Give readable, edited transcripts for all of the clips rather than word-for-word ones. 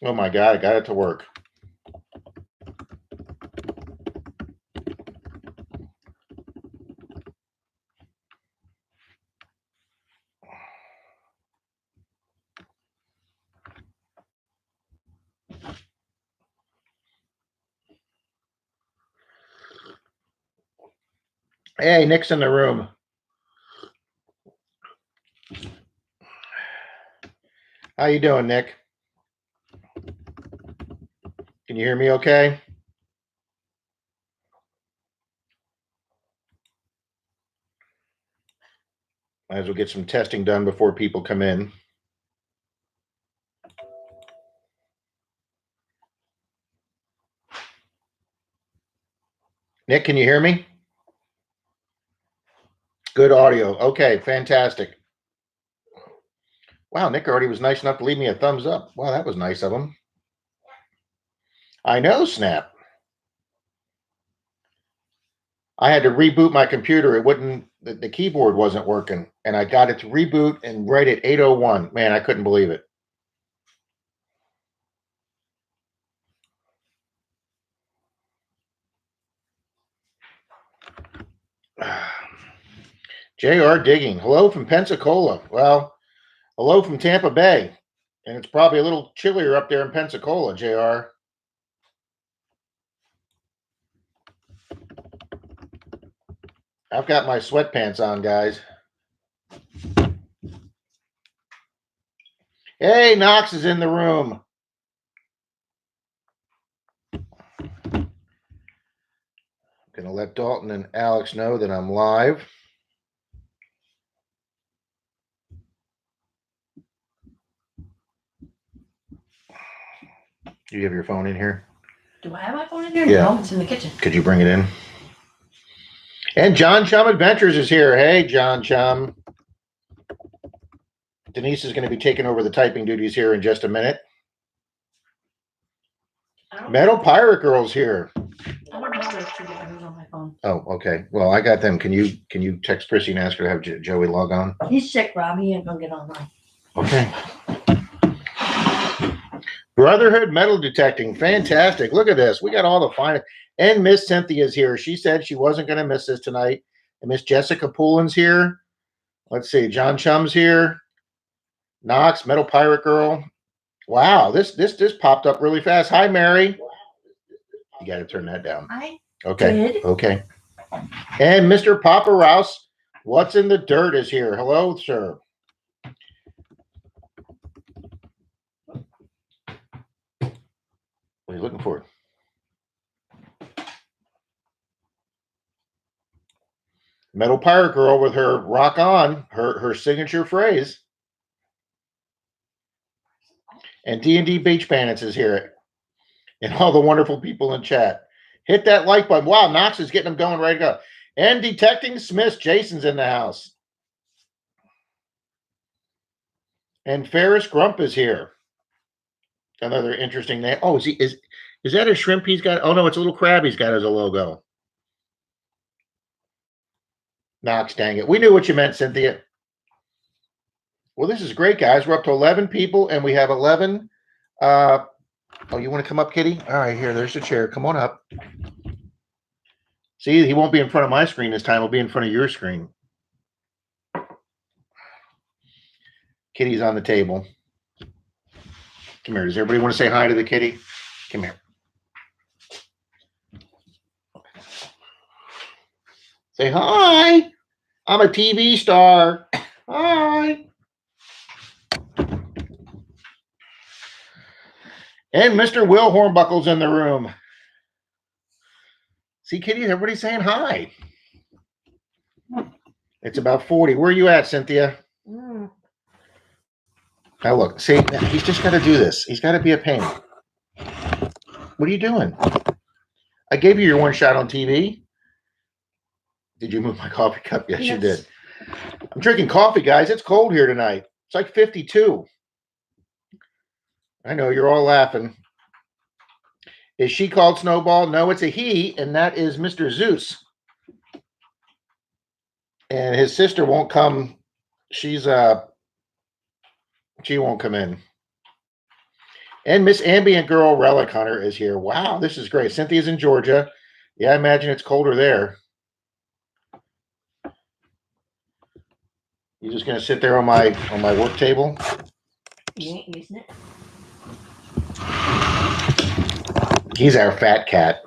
Oh my God, I got it to work. Hey, Nick's in the room. How you doing, Nick? Can you hear me okay? Might as well get some testing done before people come in. Nick, can you hear me? Good audio. Okay, fantastic. Wow, Nick already was nice enough to leave me a thumbs up. Wow, that was nice of him. I know, Snap. I had to reboot my computer. It wouldn't, the keyboard wasn't working, and I got it to reboot and right at 8:01. Man, I couldn't believe it. JR Digging. Hello from Pensacola. Well, hello from Tampa Bay. And it's probably a little chillier up there in Pensacola, JR. I've got my sweatpants on, guys. Hey, Knox is in the room. I'm going to let Dalton and Alex know that I'm live. Do you have your phone in here? Do I have my phone in here? Yeah. No, it's in the kitchen. Could you bring it in? And John Chum Adventures is here. Hey, John Chum. Denise is going to be taking over the typing duties here in just a minute. Metal Pirate Girl's here. I don't have those two devices on my phone. Oh, okay. Well, I got them. Can you text Prissy and ask her to have Joey log on? He's sick, Rob. He ain't gonna get online. Okay. Brotherhood metal detecting. Fantastic. Look at this. We got all the fine. And Miss Cynthia's here. She said she wasn't going to miss this tonight. And Miss Jessica Poolin's here. Let's see. John Chum's here. Knox, Metal Pirate Girl. Wow, this popped up really fast. Hi, Mary. You got to turn that down. Okay. Did. Okay. And Mr. Papa Rouse, What's in the Dirt is here. Hello, sir. What are you looking for? Metal Pirate Girl with her rock on, her signature phrase. And D&D Beach Bandits is here. And all the wonderful people in chat. Hit that like button. Wow, Knox is getting them going right to go. And Detecting Smiths, Jason's in the house. And Ferris Grump is here. Another interesting name. Oh, is that a shrimp he's got? Oh no, it's a little crab he's got as a logo. Knox, dang it. We knew what you meant, Cynthia. Well, this is great, guys. We're up to 11 people, and we have 11. Oh, you want to come up, Kitty? All right, here. There's the chair. Come on up. See, he won't be in front of my screen this time. He'll be in front of your screen. Kitty's on the table. Come here. Does everybody want to say hi to the kitty? Come here. Say hi. I'm a TV star. Hi. And Mr. Will Hornbuckle's in the room. See, Kitty, everybody's saying hi. It's about 40. Where are you at, Cynthia? Now look, see, he's just got to do this. He's got to be a pain. What are you doing? I gave you your one shot on TV. Did you move my coffee cup? Yes, you did. I'm drinking coffee, guys. It's cold here tonight. It's like 52. I know you're all laughing. Is she called Snowball? No, it's a he, and that is Mr. Zeus. And his sister won't come. She won't come in. And Miss Ambient Girl Relic Hunter is here. Wow, this is great. Cynthia's in Georgia. Yeah, I imagine it's colder there. You're just gonna sit there on my work table? You ain't using it. He's our fat cat.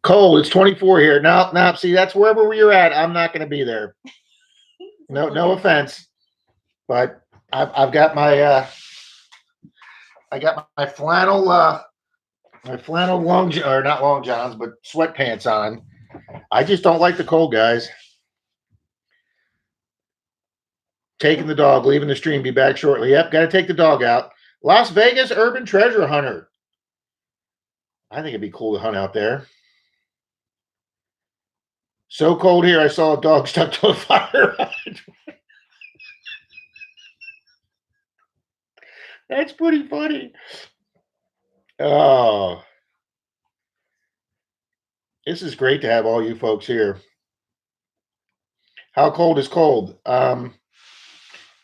Cold. It's 24 here. No. See, that's wherever you're at. I'm not gonna be there. No offense, but I've got my flannel long or not long johns, but sweatpants on. I just don't like the cold, guys. Taking the dog, leaving the stream, be back shortly. Yep, got to take the dog out. Las Vegas Urban Treasure Hunter. I think it'd be cool to hunt out there. So cold here, I saw a dog stuck to a fire hydrant. That's pretty funny. Oh, this is great to have all you folks here. How cold is cold?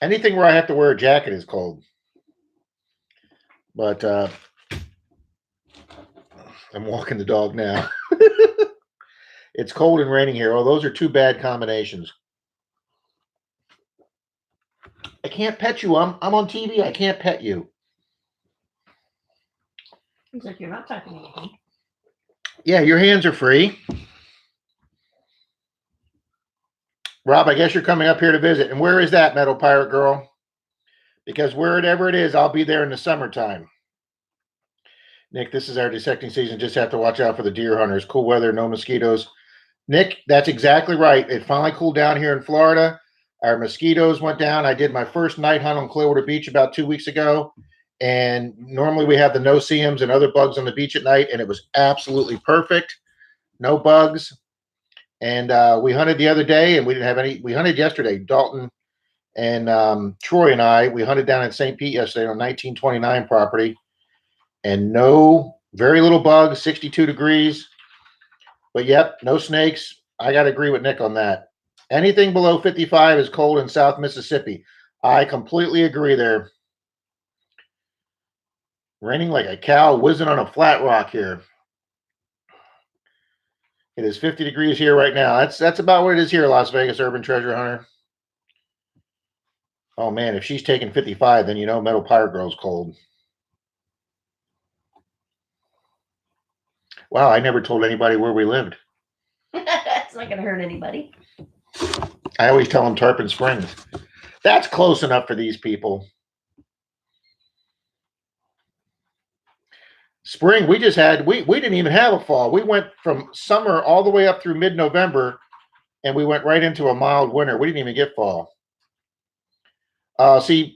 Anything where I have to wear a jacket is cold. But I'm walking the dog now. It's cold and raining here. Oh, those are two bad combinations. I can't pet you. I'm on TV. I can't pet you. Looks like you're not typing anything. Yeah, your hands are free. Rob, I guess you're coming up here to visit. And where is that, Metal Pirate Girl? Because wherever it is, I'll be there in the summertime. Nick, this is our dissecting season. Just have to watch out for the deer hunters. Cool weather, no mosquitoes. Nick, that's exactly right. It finally cooled down here in Florida. Our mosquitoes went down. I did my first night hunt on Clearwater Beach about 2 weeks ago. And normally we have the no-see-ums and other bugs on the beach at night, and it was absolutely perfect. No bugs. And we hunted the other day, and we didn't have any. We hunted yesterday. Dalton and Troy and I, we hunted down in St. Pete yesterday on 1929 property. And very little bugs, 62 degrees. But yep, no snakes. I got to agree with Nick on that. Anything below 55 is cold in South Mississippi. I completely agree there. Raining like a cow whizzing on a flat rock here. It is 50 degrees here right now. That's about what it is here, Las Vegas Urban Treasure Hunter. Oh man, if she's taking 55, then you know Metal Pirate Girl's cold. Wow, I never told anybody where we lived. It's not gonna hurt anybody. I always tell them Tarpon Springs. That's close enough for these people. Spring, we didn't even have a fall. We went from summer all the way up through mid-November, and we went right into a mild winter. We didn't even get fall. See,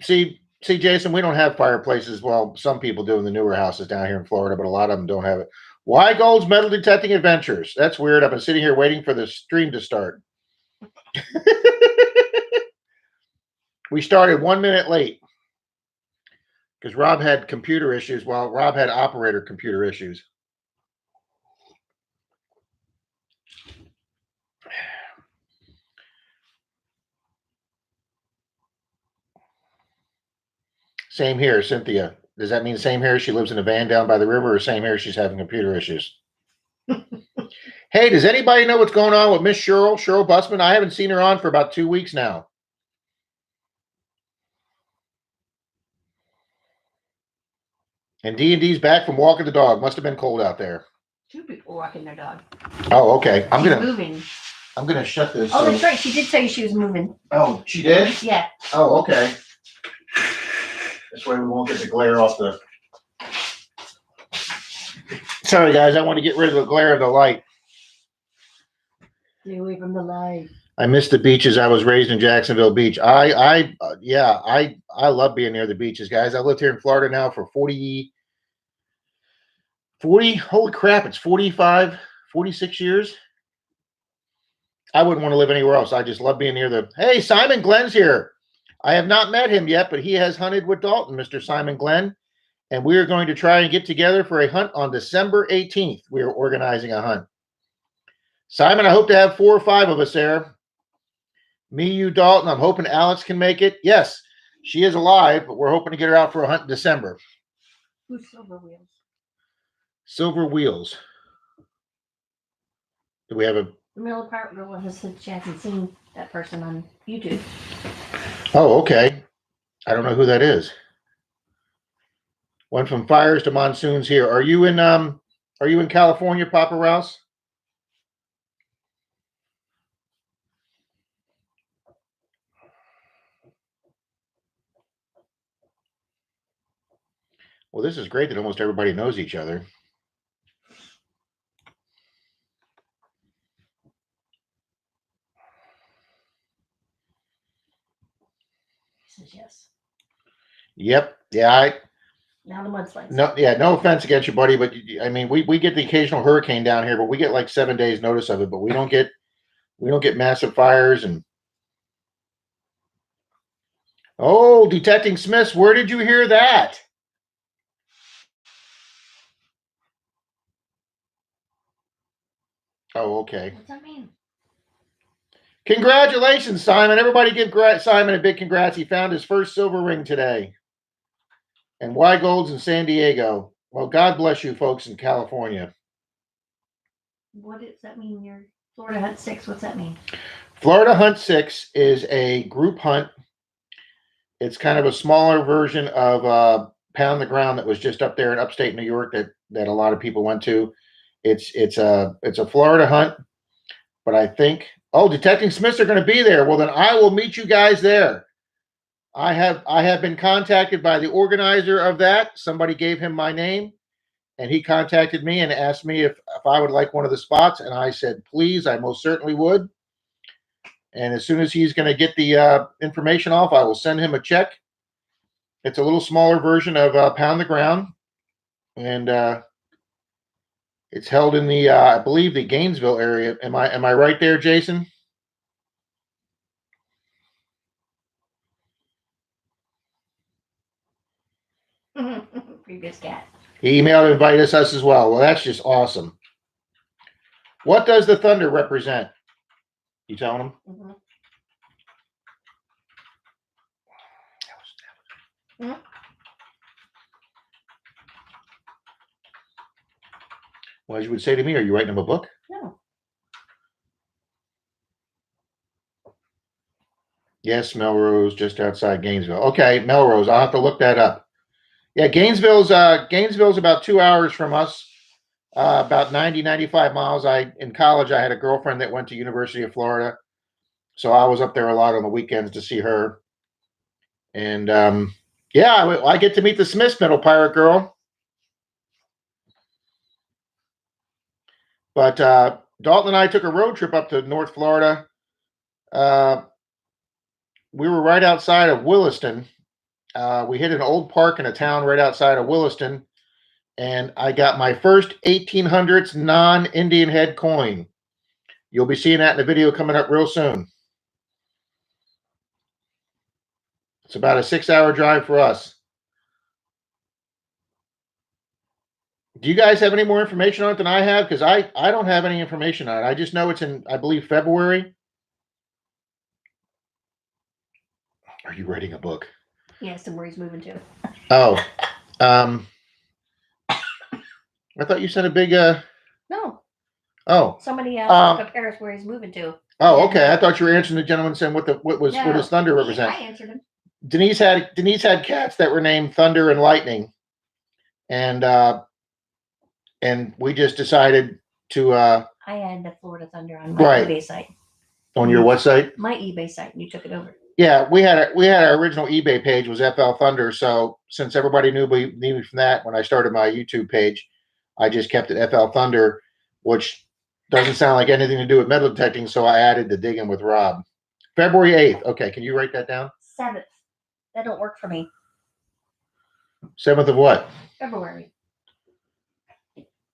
Jason, we don't have fireplaces. Well, some people do in the newer houses down here in Florida, but a lot of them don't have it. Why Gold's Metal Detecting Adventures? That's weird. I've been sitting here waiting for the stream to start. We started 1 minute late because Rob had computer issues while Rob had operator computer issues. Same here, Cynthia. Does that mean same here? She lives in a van down by the river, or same here? She's having computer issues. Hey, does anybody know what's going on with Miss Cheryl Busman? I haven't seen her on for about 2 weeks now. And D&D's back from walking the dog. Must have been cold out there. 2 people walking their dog. Oh, okay. She's moving. I'm gonna shut this. Oh, that's right. She did say she was moving. Oh, she did? Yeah. Oh, okay. This way we won't get the glare off the. Sorry, guys. I want to get rid of the glare of the light. Stay away from the light. I miss the beaches. I was raised in Jacksonville Beach. I love being near the beaches, guys. I've lived here in Florida now for 40, holy crap, it's 45, 46 years. I wouldn't want to live anywhere else. I just love being near the, hey, Simon Glenn's here. I have not met him yet, but he has hunted with Dalton, Mr. Simon Glenn. And we are going to try and get together for a hunt on December 18th. We are organizing a hunt. Simon, I hope to have 4 or 5 of us there. Me, you, Dalton. I'm hoping Alex can make it. Yes. She is alive, but we're hoping to get her out for a hunt in December. Who's Silver Wheels? Silver Wheels. Do we have a... The Middle Park girl has said she hasn't seen that person on YouTube. Oh, okay. I don't know who that is. Went from fires to monsoons here. Are you in California, Papa Rouse? Well, this is great that almost everybody knows each other. He says yes. Yep. Yeah. Now the mudslides. No. Yeah. No offense against you, buddy, but I mean, we get the occasional hurricane down here, but we get like 7 days notice of it. But we don't get massive fires. And oh, detecting Smiths, where did you hear that? Oh, okay. What's that mean? Congratulations, Simon. Everybody give Simon a big congrats. He found his first silver ring today. And Y Golds in San Diego. Well, God bless you folks in California. What does that mean? You're Florida Hunt 6. What's that mean? Florida Hunt 6 is a group hunt. It's kind of a smaller version of Pound the Ground that was just up there in upstate New York that a lot of people went to. It's a Florida hunt, but I think Detecting Smiths are going to be there. Well, then I will meet you guys there. I have been contacted by the organizer of that. Somebody gave him my name, and he contacted me and asked me if I would like one of the spots, and I said, please, I most certainly would. And as soon as he's going to get the information off, I will send him a check. It's a little smaller version of Pound the Ground, and it's held in the I believe the Gainesville area. Am I right there, Jason? Previous cat. He emailed to invite us as well. Well, that's just awesome. What does the thunder represent? You telling him? Mm-hmm. Well, as you would say to me, are you writing him a book? No. Yes, Melrose, just outside Gainesville. Okay, Melrose. I'll have to look that up. Yeah, Gainesville's about 2 hours from us, about 95 miles. In college, I had a girlfriend that went to University of Florida, so I was up there a lot on the weekends to see her. And yeah, I get to meet the Smiths, Middle Pirate Girl. But Dalton and I took a road trip up to North Florida. We were right outside of Williston. We hit an old park in a town right outside of Williston, and I got my first 1800s non-Indian head coin. You'll be seeing that in the video coming up real soon. It's about a 6-hour drive for us. Do you guys have any more information on it than I have? Because I don't have any information on it. I just know it's in, I believe, February. Are you writing a book? He asked him where he's moving to. Oh. I thought you said a big No. Oh. Somebody asked Paris where he's moving to. Oh, okay. I thought you were answering the gentleman saying what does thunder represent? I answered him. Denise had cats that were named Thunder and Lightning, and we just decided to. I had the Florida Thunder on my eBay site. On your what site? My eBay site, and you took it over. Yeah, we had our original eBay page was FL Thunder. So since everybody knew me from that, when I started my YouTube page, I just kept it FL Thunder, which doesn't sound like anything to do with metal detecting. So I added the digging with Rob. February 8th. Okay, can you write that down? 7th. That don't work for me. 7th of what? February.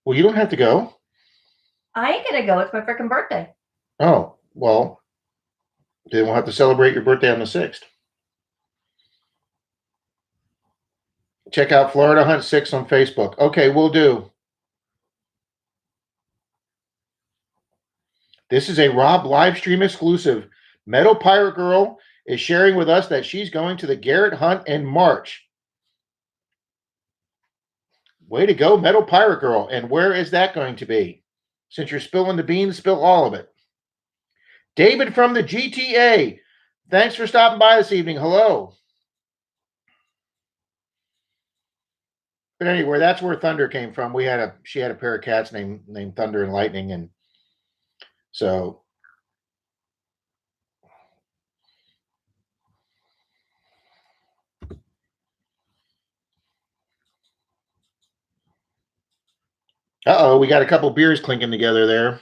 Well, you don't have to go. I ain't gonna go. It's my freaking birthday. Oh, well, then we'll have to celebrate your birthday on the 6th. Check out Florida Hunt 6 on Facebook. Okay, we'll do. This is a Rob live stream exclusive. Metal Pirate Girl is sharing with us that she's going to the Garrett Hunt in March. Way to go, Metal Pirate Girl. And where is that going to be? Since you're spilling the beans, spill all of it. David from the GTA. Thanks for stopping by this evening. Hello. But anyway, that's where Thunder came from. She had a pair of cats named Thunder and Lightning, and so we got a couple beers clinking together there.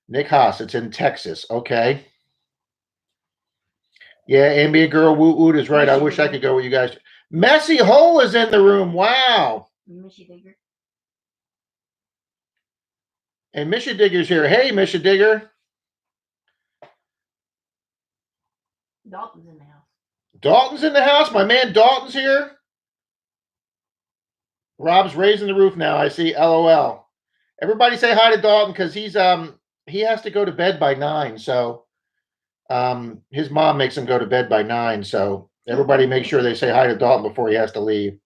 Nick Haas, it's in Texas. Okay. Yeah, ambient girl Woot Woot is right. I wish I could go with you guys. Messy Hole is in the room. Wow. Mishy Digger. And Misha Digger's here. Hey, Misha Digger. Dalton's in the house. Dalton's in the house. My man Dalton's here. Rob's raising the roof now. I see. LOL. Everybody say hi to Dalton because he has to go to bed by 9. So his mom makes him go to bed by 9. So everybody make sure they say hi to Dalton before he has to leave.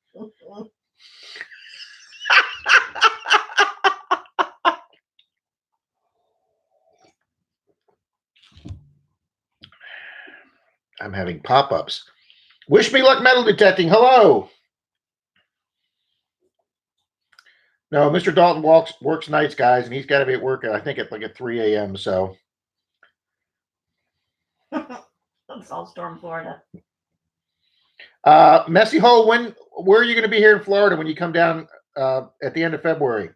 I'm having pop-ups. Wish me luck metal detecting. Hello. No, Mr. Dalton works nights, guys, and he's got to be at work, I think, at 3 a.m. So That's all Storm, Florida. Messy Hole, where are you going to be here in Florida when you come down at the end of February?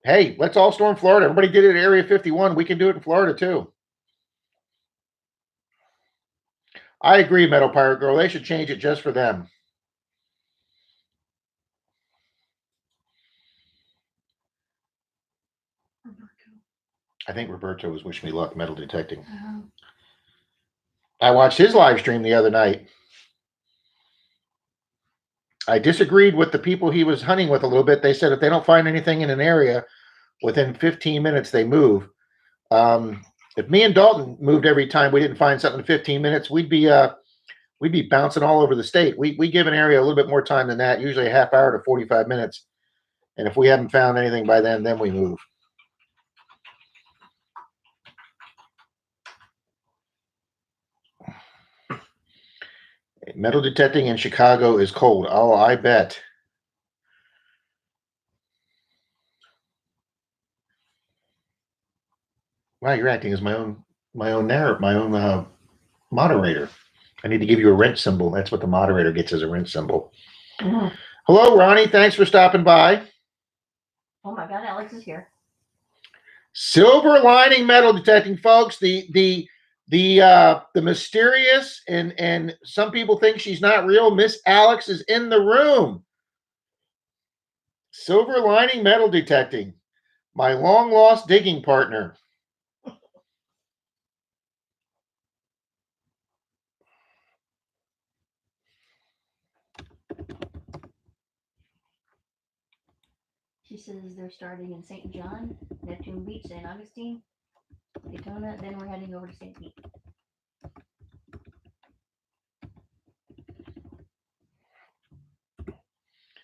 Hey, let's all storm Florida. Everybody did it at Area 51. We can do it in Florida too. I agree, Metal Pirate Girl. They should change it just for them. I think Roberto was Wish Me Luck metal detecting. I watched his live stream the other night. I disagreed with the people he was hunting with a little bit. They said if they don't find anything in an area, within 15 minutes they move. If me and Dalton moved every time we didn't find something in 15 minutes, we'd be bouncing all over the state. We give an area a little bit more time than that, usually a half hour to 45 minutes. And if we haven't found anything by then we move. Metal detecting in Chicago is cold. Oh, I bet. Wow, you're acting as my own moderator. I need to give you a rent symbol. That's what the moderator gets as a rent symbol. Mm-hmm. Hello, Ronnie. Thanks for stopping by. Oh my God, Alex is here. Silver lining metal detecting, folks. The mysterious and some people think she's not real. Miss Alex is in the room. Silver lining metal detecting. My long lost digging partner. She says they're starting in St. John, Neptune Beach, St. Augustine, Daytona, then we're heading over to St. Pete.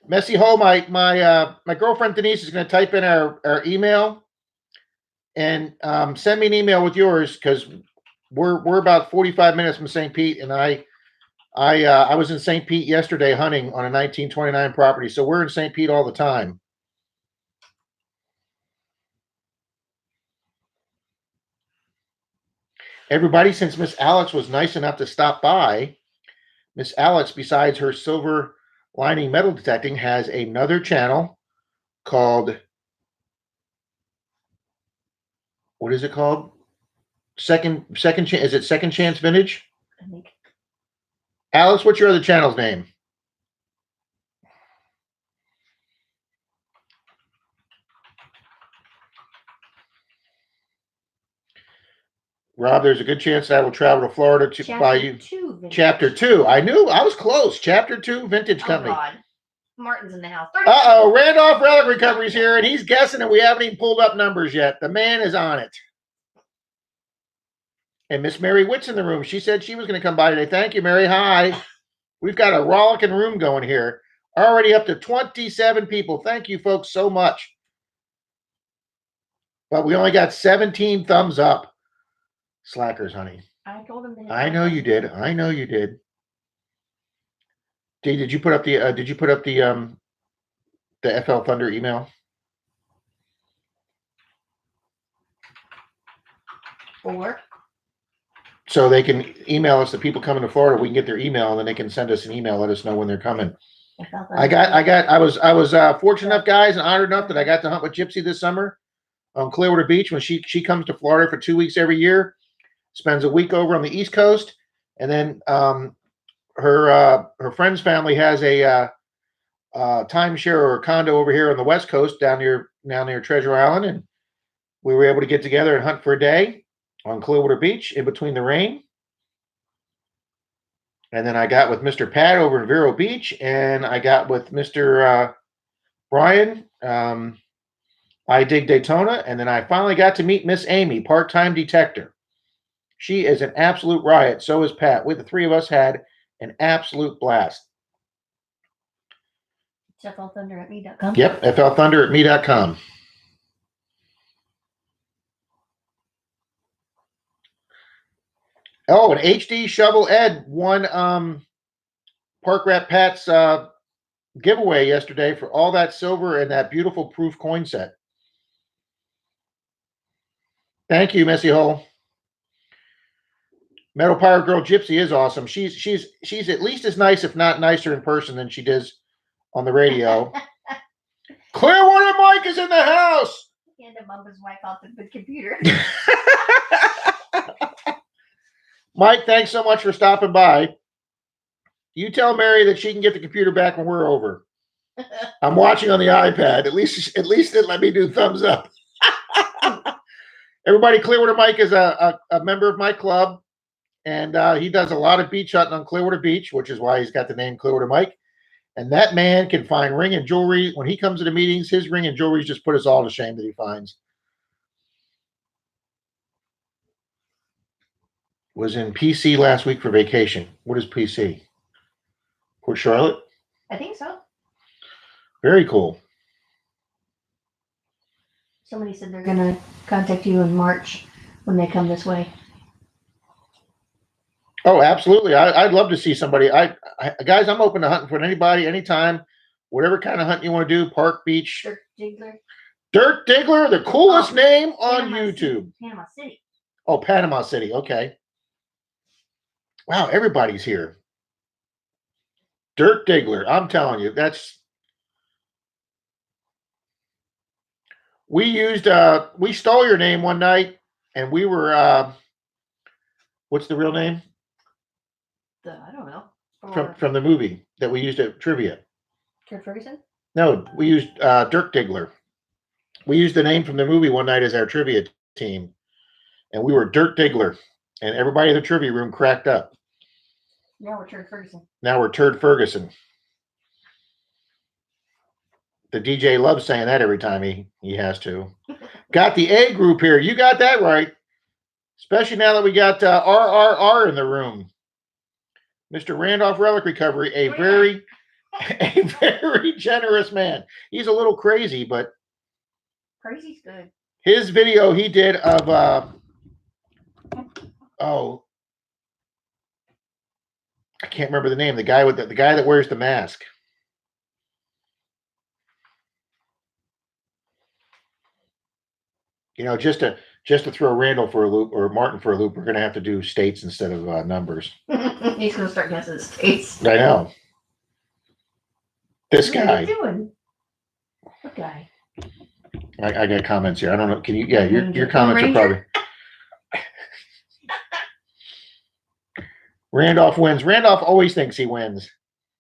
Messy Ho, my girlfriend Denise is going to type in our email and send me an email with yours because we're about 45 minutes from St. Pete, and I was in St. Pete yesterday hunting on a 1929 property, so we're in St. Pete all the time. Everybody, since Miss Alex was nice enough to stop by, Miss Alex, besides her silver lining metal detecting, has another channel called, what is it called? Second chance. Is it Second Chance Vintage? I think. Alex, what's your other channel's name? Rob, there's a good chance that I will travel to Florida to buy you. Chapter 2. I knew I was close. Chapter 2 Vintage Company. God. Martin's in the house. Randolph Relic Recovery's here, and he's guessing, and we haven't even pulled up numbers yet. The man is on it. And Miss Mary Witt's in the room. She said she was going to come by today. Thank you, Mary. Hi. We've got a rollicking room going here. Already up to 27 people. Thank you, folks, so much. But we only got 17 thumbs up. Slackers, honey. I told him. I know you did. I know you did. Dee, did you put up the FL Thunder email? Or So they can email us, the people coming to Florida, we can get their email and then they can send us an email, let us know when they're coming. I was fortunate enough, guys, and honored enough that I got to hunt with Gypsy this summer on Clearwater Beach when she comes to Florida for 2 weeks every year, spends a week over on the East Coast, and then her friend's family has a timeshare or a condo over here on the West Coast down near Treasure Island, and we were able to get together and hunt for a day on Clearwater Beach in between the rain. And then I got with Mr. Pat over in Vero Beach, and I got with Mr. Brian, I Dig Daytona, and then I finally got to meet Miss Amy, part-time detector. She is an absolute riot. So is Pat. The three of us had an absolute blast. FLThunder@me.com. Yep, FLThunder@me.com. Oh, and HD Shovel Ed won Park Rat Pat's giveaway yesterday for all that silver and that beautiful proof coin set. Thank you, Messy Hole. Metal Pirate Girl Gypsy is awesome. She's at least as nice, if not nicer, in person than she does on the radio. Clearwater Mike is in the house. He had to bump his wife off the computer. Mike, thanks so much for stopping by. You tell Mary that she can get the computer back when we're over. I'm watching on the iPad. At least it let me do thumbs up. Everybody, Clearwater Mike is a member of my club, and he does a lot of beach hunting on Clearwater Beach, which is why he's got the name Clearwater Mike. And that man can find ring and jewelry. When he comes to the meetings, his ring and jewelry just put us all to shame that he finds. Was in PC last week for vacation. What is PC? Port Charlotte? I think so. Very cool. Somebody said they're going to contact you in March when they come this way. Oh, absolutely. I'd love to see somebody. Guys, I'm open to hunting for anybody, anytime, whatever kind of hunt you want to do. Park, beach. Dirk Diggler. Dirk Diggler, the coolest name on Panama YouTube. City. Panama City. Oh, Panama City. Okay. Wow, everybody's here. Dirk Diggler. I'm telling you, we stole your name one night, and we were, what's the real name? I don't know. From the movie that we used at trivia. Kurt Ferguson? No, we used Dirk Diggler. We used the name from the movie one night as our trivia team, and we were Dirk Diggler, and everybody in the trivia room cracked up. Now we're Turd Ferguson. Now we're Turd Ferguson. The DJ loves saying that every time he has to. Got the A group here. You got that right. Especially now that we got RRR in the room. Mr. Randolph Relic Recovery, a very generous man. He's a little crazy, but crazy's good. His video he did of I can't remember the name. The guy with the guy that wears the mask. You know, just to throw Randall for a loop or Martin for a loop, we're going to have to do states instead of numbers. He's going to start guessing states. I know. This What guy. are you doing? What guy? I got comments here. I don't know. Can you? Yeah, your comments are probably. Randolph wins. Randolph always thinks he wins.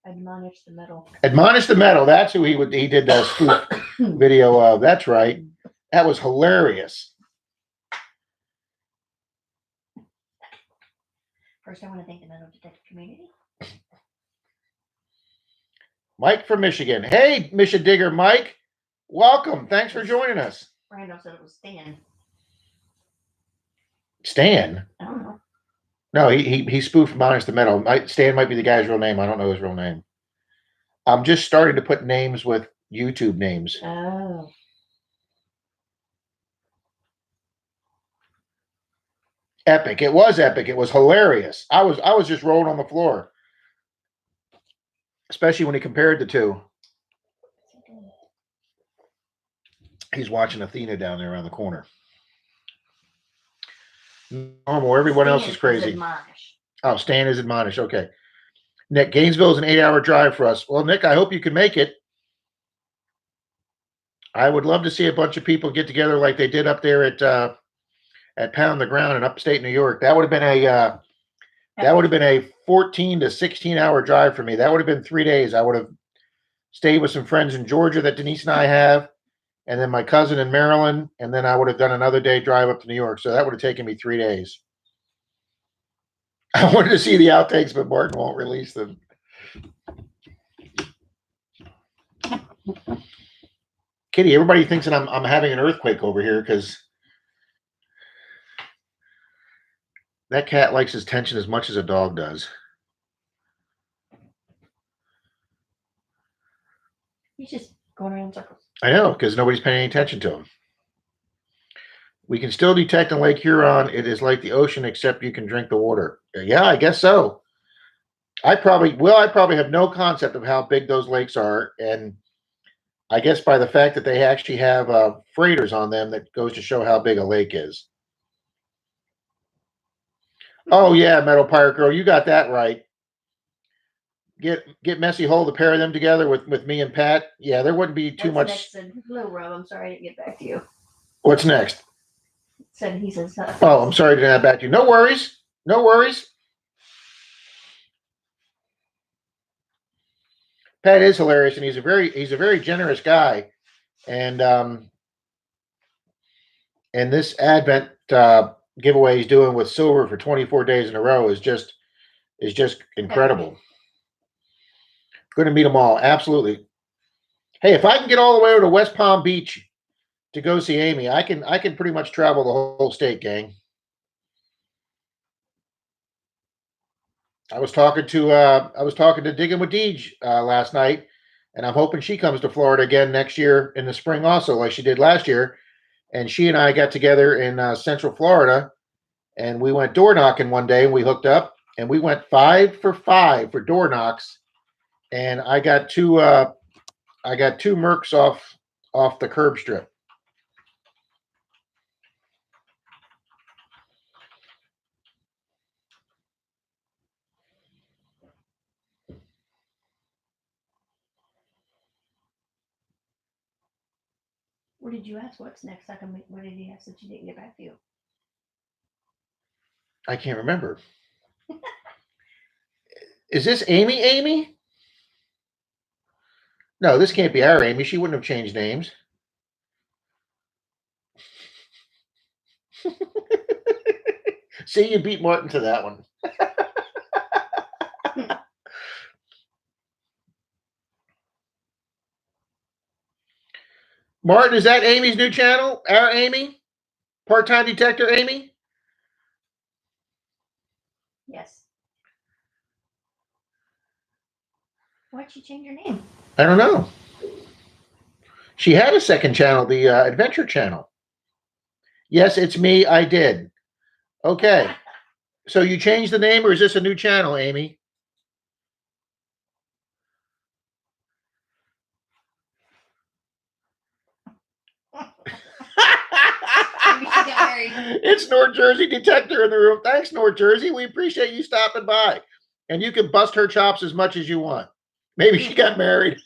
Admonish the Metal. Admonish the Metal. That's who he did the spoof video of. That's right. That was hilarious. First, I want to thank the metal detector community. Mike from Michigan. Hey, Mission Digger Mike. Welcome. Thanks for joining us. Randall said it was Stan. Stan? I don't know. No, he spoofed Minus the Metal. Stan might be the guy's real name. I don't know his real name. I'm just starting to put names with YouTube names. Oh. Epic. It was epic. It was hilarious. I was just rolling on the floor, especially when he compared the two. He's watching Athena down there around the corner. Normal. Everyone else is crazy. Admonish. Oh, Stan is admonished. Okay. Nick, Gainesville is an 8-hour drive for us. Well, Nick, I hope you can make it. I would love to see a bunch of people get together like they did up there at Pound the Ground in upstate New York. That would have been a 14 to 16-hour drive for me. That would have been 3 days. I would have stayed with some friends in Georgia that Denise and I have, and then my cousin in Maryland, and then I would have done another day drive up to New York. So that would have taken me 3 days. I wanted to see the outtakes, but Martin won't release them. Kitty, everybody thinks that I'm having an earthquake over here because that cat likes his tension as much as a dog does. He's just going around in circles. I know, because nobody's paying any attention to him. We can still detect in Lake Huron. It is like the ocean, except you can drink the water. Yeah, I guess so. I probably have no concept of how big those lakes are, and I guess by the fact that they actually have freighters on them, that goes to show how big a lake is. Oh yeah, Metal Pirate Girl, you got that right. Get Messy Hole to pair them together with me and Pat. Yeah, there wouldn't be too much. Next said, hello, Rob. I'm sorry I didn't get back to you. What's next? Said he says. Oh, I'm sorry to get back to you. No worries. No worries. Pat is hilarious, and he's a very generous guy, and this Advent giveaway he's doing with silver for 24 days in a row is just incredible. Going to meet them all, absolutely. Hey, if I can get all the way over to West Palm Beach to go see Amy, I can pretty much travel the whole state, gang. I was talking to Digging with Deej last night, and I'm hoping she comes to Florida again next year in the spring, also like she did last year. And she and I got together in Central Florida, and we went door knocking one day, and we hooked up, and we went 5 for 5 for door knocks, and I got two Mercs off the curb strip. What did you ask? What's next? What did he ask that you didn't get back to you? I can't remember. Is this Amy? Amy? No, this can't be our Amy. She wouldn't have changed names. See, you beat Martin to that one. Martin, is that Amy's new channel? Our Amy? Part-time detector Amy? Yes. Why'd she change your name? I don't know. She had a second channel, the Adventure channel. Yes, it's me. I did. Okay. So you changed the name, or is this a new channel, Amy? It's North Jersey Detector in the room. Thanks, North Jersey. We appreciate you stopping by. And you can bust her chops as much as you want. Maybe she got married.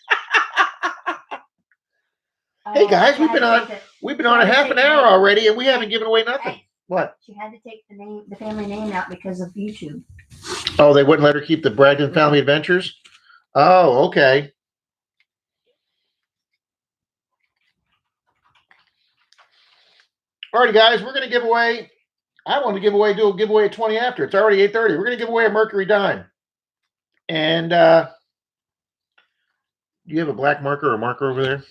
Hey guys, we've been on a half an hour already, and we haven't given away nothing. Hey, what? She had to take the family name out because of YouTube. Oh, they wouldn't let her keep the Bragdon Family Adventures? Oh, okay. All right, guys, we're going to give away. I want to do a giveaway at 20 after. It's already 8:30. We're going to give away a Mercury dime. And do you have a black marker or marker over there?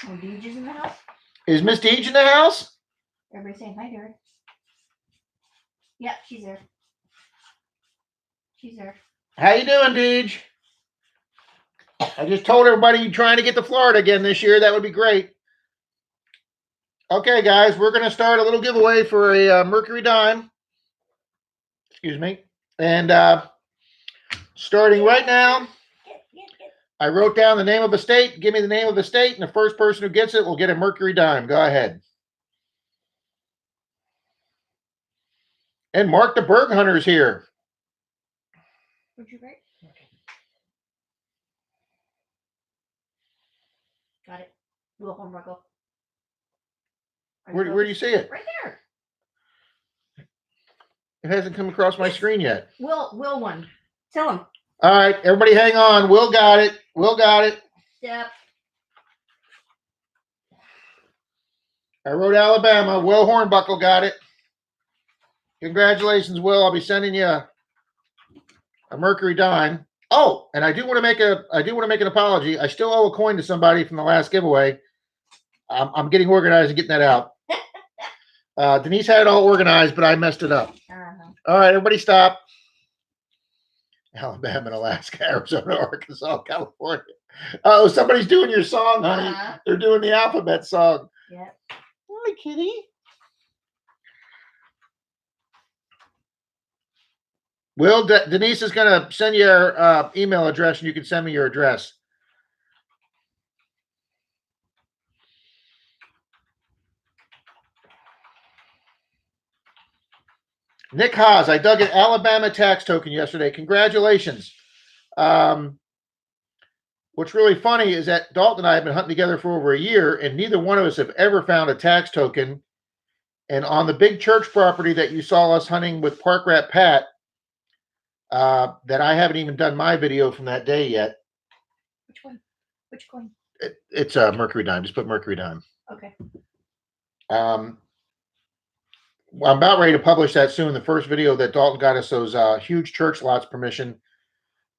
Oh, Deej is in the house. Is Miss Deej in the house? Everybody's saying hi to her. Yep, she's there. She's there. How you doing, Deej? I just told everybody you're trying to get to Florida again this year. That would be great. Okay, guys, we're going to start a little giveaway for a Mercury dime. Excuse me. And starting right now, I wrote down the name of a state. Give me the name of the state, and the first person who gets it will get a Mercury dime. Go ahead. And Mark the Berg Hunter's here. What'd you write? Okay. Got it. Will Hornbuckle. Where do you see it? Right there. It hasn't come across my screen yet. Will won. Tell him. All right, everybody hang on. Will got it. Will got it. Yep. I wrote Alabama. Will Hornbuckle got it. Congratulations, Will. I'll be sending you a Mercury dime. Oh, and I do want to make an apology. I still owe a coin to somebody from the last giveaway. I'm getting organized and getting that out. Denise had it all organized, but I messed it up. All right, everybody stop. Alabama and Alaska, Arizona, Arkansas, California. Oh, somebody's doing your song, honey. They're doing the alphabet song. Yep. Hi, kitty. Will, Denise is going to send you your email address, and you can send me your address. Nick Haas, I dug an Alabama tax token yesterday. Congratulations. What's really funny is that Dalton and I have been hunting together for over a year, and neither one of us have ever found a tax token. And on the big church property that you saw us hunting with Park Rat Pat, that I haven't even done my video from that day yet. Which one? Which coin? It's a Mercury dime. Just put Mercury dime. Okay. Well, I'm about ready to publish that soon. The first video that Dalton got us those huge church lots permission.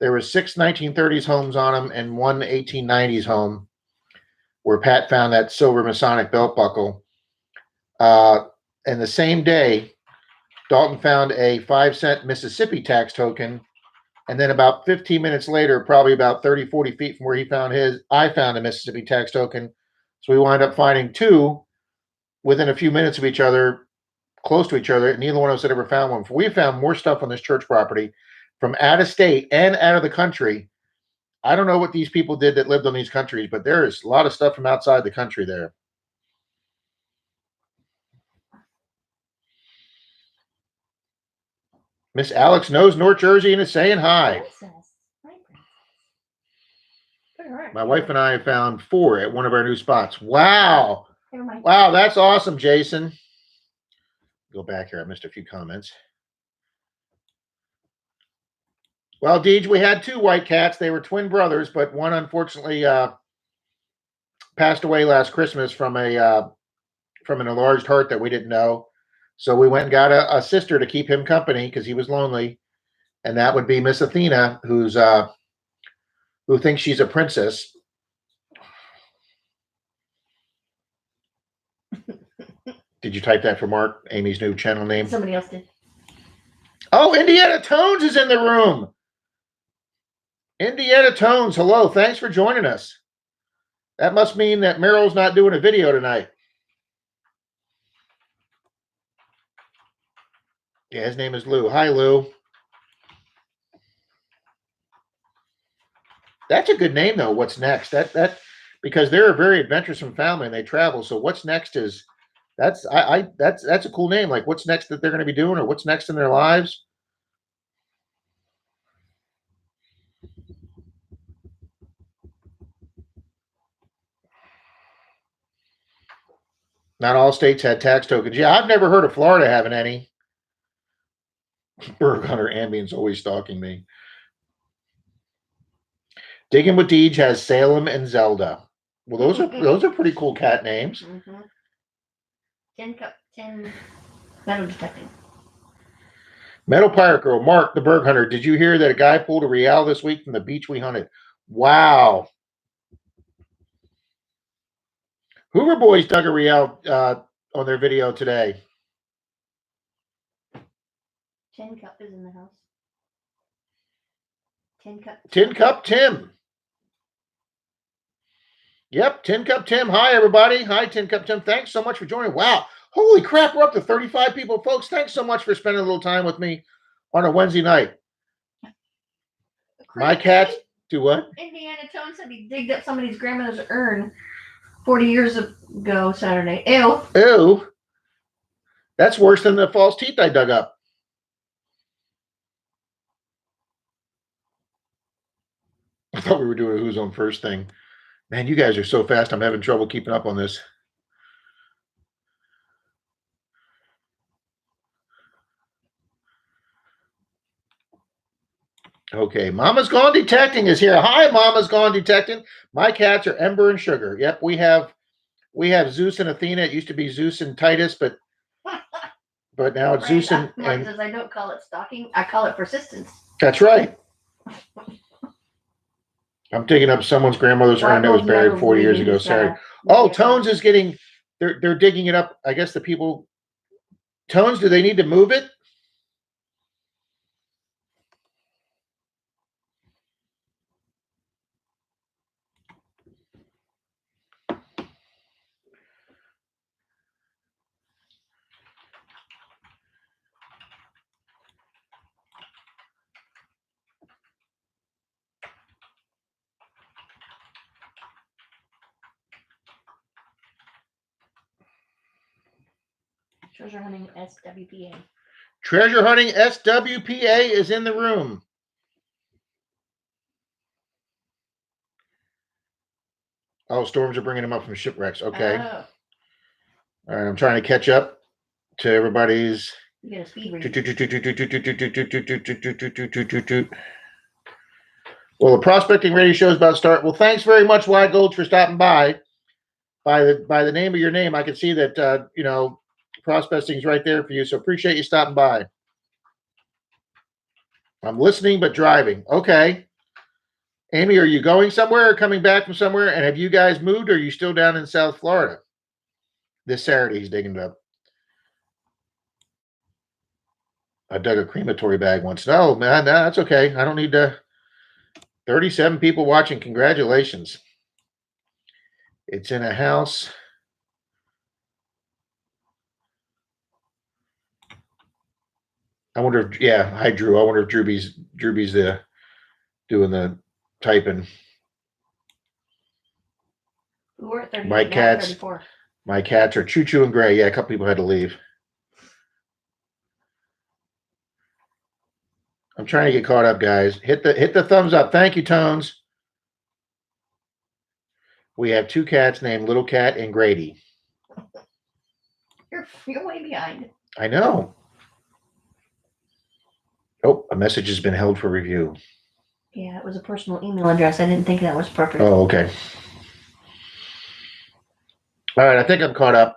There was 6 1930s homes on them and one 1890s home where Pat found that silver Masonic belt buckle. And the same day, Dalton found a 5-cent Mississippi tax token. And then about 15 minutes later, probably about 30, 40 feet from where he found his, I found a Mississippi tax token. So we wound up finding two within a few minutes of each other, close to each other. Neither one of us had ever found one. We found more stuff on this church property from out of state and out of the country. I don't know what these people did that lived on these countries, but there is a lot of stuff from outside the country there. Miss Alex knows North Jersey and is saying hi. Princess. Hi, princess. My wife and I have found 4 at one of our new spots. Wow. Never mind. Wow, that's awesome, Jason. Go back here. I missed a few comments. Well, Deej, we had 2 white cats. They were twin brothers, but one unfortunately passed away last Christmas from an enlarged heart that we didn't know. So we went and got a sister to keep him company because he was lonely, and that would be Miss Athena, who thinks she's a princess. Did you type that for Mark, Amy's new channel name? Somebody else did. Oh, Indiana Tones is in the room. Indiana Tones, hello. Thanks for joining us. That must mean that Meryl's not doing a video tonight. Yeah, his name is Lou. Hi, Lou. That's a good name, though. What's next? That because they're a very adventuresome family and they travel. So what's next is that's a cool name. Like what's next that they're going to be doing, or what's next in their lives. Not all states had tax tokens. Yeah, I've never heard of Florida having any. Berg Hunter Ambient's always stalking me. Digging with Deej has Salem and Zelda. Well, those are pretty cool cat names. Mm-hmm. 10 metal detecting. Metal Pirate Girl, Mark the Berg Hunter. Did you hear that a guy pulled a real this week from the beach we hunted? Wow. Hoover Boys dug a Riel on their video today. Tin Cup is in the house. Tin Cup Tim. Yep, Tin Cup Tim. Hi, everybody. Hi, Tin Cup Tim. Thanks so much for joining. Wow. Holy crap, we're up to 35 people. Folks, thanks so much for spending a little time with me on a Wednesday night. My cats do what? Indiana Tone said he digged up somebody's grandmother's urn 40 years ago Saturday. Ew. Ew. That's worse than the false teeth I dug up. I thought we were doing a who's on first thing. Man, you guys are so fast. I'm having trouble keeping up on this. Okay, Mama's Gone Detecting is here. Hi, Mama's Gone Detecting. My cats are Ember and Sugar. Yep, we have Zeus and Athena. It used to be Zeus and Titus, but now it's Zeus and Mark says I don't call it stalking. I call it persistence. That's right. I'm digging up someone's grandmother's urn that was buried 40 years ago. Sorry. Oh, Tones is getting. They're digging it up. I guess the people. Tones, do they need to move it? Treasure hunting SWPA. Treasure hunting SWPA is in the room. Oh, storms are bringing them up from shipwrecks. Okay. Oh. All right, I'm trying to catch up to everybody's. You get a speed reading. Well, the prospecting radio show is about to start. Well, thanks very much, Wide Gold, for stopping by. By the name of your name, I can see that prospecting's right there for you. So appreciate you stopping by. I'm listening but driving. Okay. Amy, are you going somewhere or coming back from somewhere? And have you guys moved, or are you still down in South Florida? This Saturday, he's digging it up. I dug a crematory bag once. No, man, no, that's okay. I don't need to. 37 people watching. Congratulations. It's in a house. I wonder if, yeah, hi, Drew. I wonder if Drewby's doing the typing. We're at 38, My cats. 34. My cats are Choo Choo and Gray. Yeah, a couple people had to leave. I'm trying to get caught up, guys. Hit the thumbs up. Thank you, Tones. We have two cats named Little Cat and Grady. You're way behind. I know. Oh, a message has been held for review. Yeah, it was a personal email address. I didn't think that was appropriate. Oh, okay. All right, I think I'm caught up.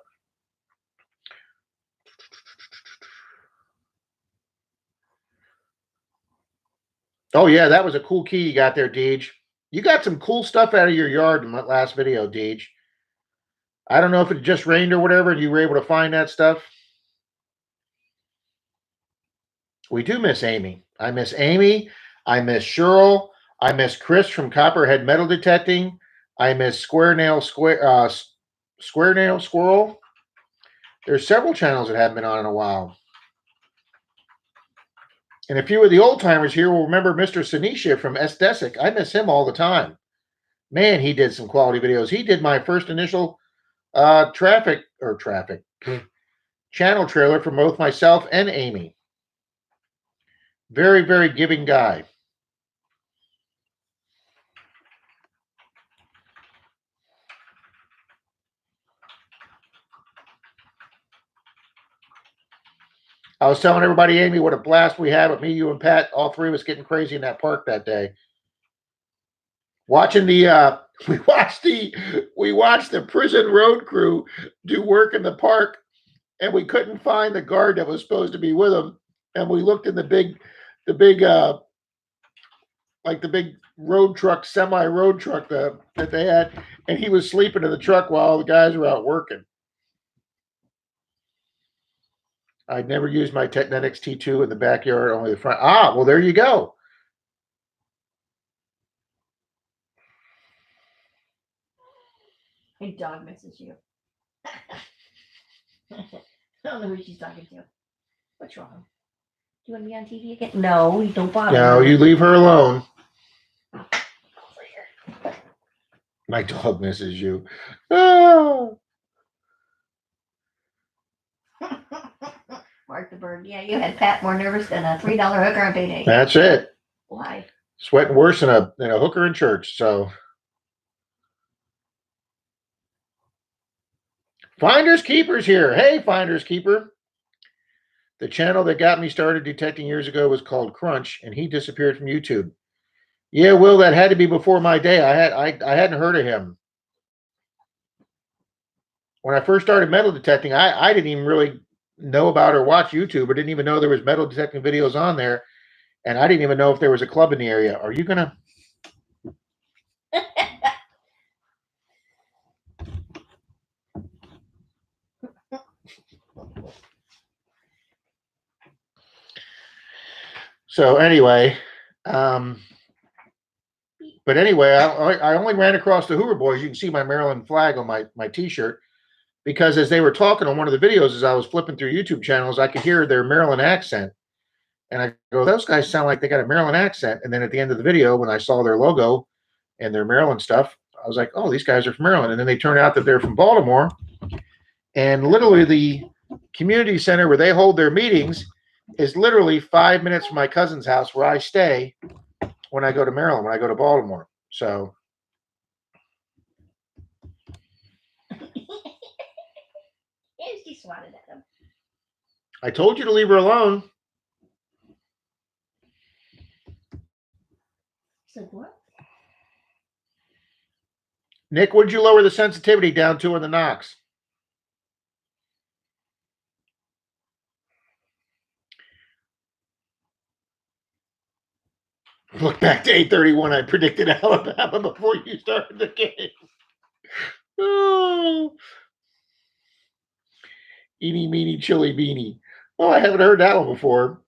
Oh, yeah, that was a cool key you got there, Deej. You got some cool stuff out of your yard in that last video, Deej. I don't know if it just rained or whatever, and you were able to find that stuff. We do miss Amy. I miss Amy. I miss Cheryl. I miss Chris from Copperhead Metal Detecting. I miss Square Nail Squirrel. There's several channels that haven't been on in a while. And a few of the old timers here will remember Mr. Sinisha from Estesic. I miss him all the time. Man, he did some quality videos. He did my first initial channel trailer for both myself and Amy. Very, very giving guy. I was telling everybody, Amy, what a blast we had with me, you, and Pat. All three of us getting crazy in that park that day. Watching the we watched the prison road crew do work in the park, and we couldn't find the guard that was supposed to be with them. And we looked in the big road truck, semi road truck that they had, And he was sleeping in the truck while all the guys were out working. I'd never used my Technetics T2 in the backyard, only the front. Ah, well, there you go. My dog misses you. I don't know who she's talking to. What's wrong? Do you want to be on TV again? No, you don't bother No, her. you leave her alone. Over here. My dog misses you. Oh. Mark the bird. Yeah, you had Pat more nervous than a $3 hooker on payday. That's it. Why? Sweating worse than a hooker in church. So, Finders Keepers here. Hey, Finders Keeper. The channel that got me started detecting years ago was called Crunch, and he disappeared from YouTube. Yeah, Will, that had to be before my day. I hadn't heard of him. When I first started metal detecting, I didn't even really know about or watch YouTube. I didn't even know there was metal detecting videos on there, and I didn't even know if there was a club in the area. Are you gonna? So anyway, but anyway, I only ran across the Hoover Boys. You can see my Maryland flag on my T-shirt, because as they were talking on one of the videos, as I was flipping through YouTube channels, I could hear their Maryland accent. And I go, those guys sound like they got a Maryland accent. And then at the end of the video, when I saw their logo and their Maryland stuff, I was like, oh, these guys are from Maryland. And then they turned out that they're from Baltimore. And literally the community center where they hold their meetings is literally 5 minutes from my cousin's house where I stay when I go to Maryland, when I go to Baltimore. So She swatted at him. I told you to leave her alone. Said what? Nick, would you lower the sensitivity down to in the Knox? Look back to 8:31. I predicted Alabama before you started the game. Oh, eeny, meeny, chili beanie. Oh, I haven't heard that one before.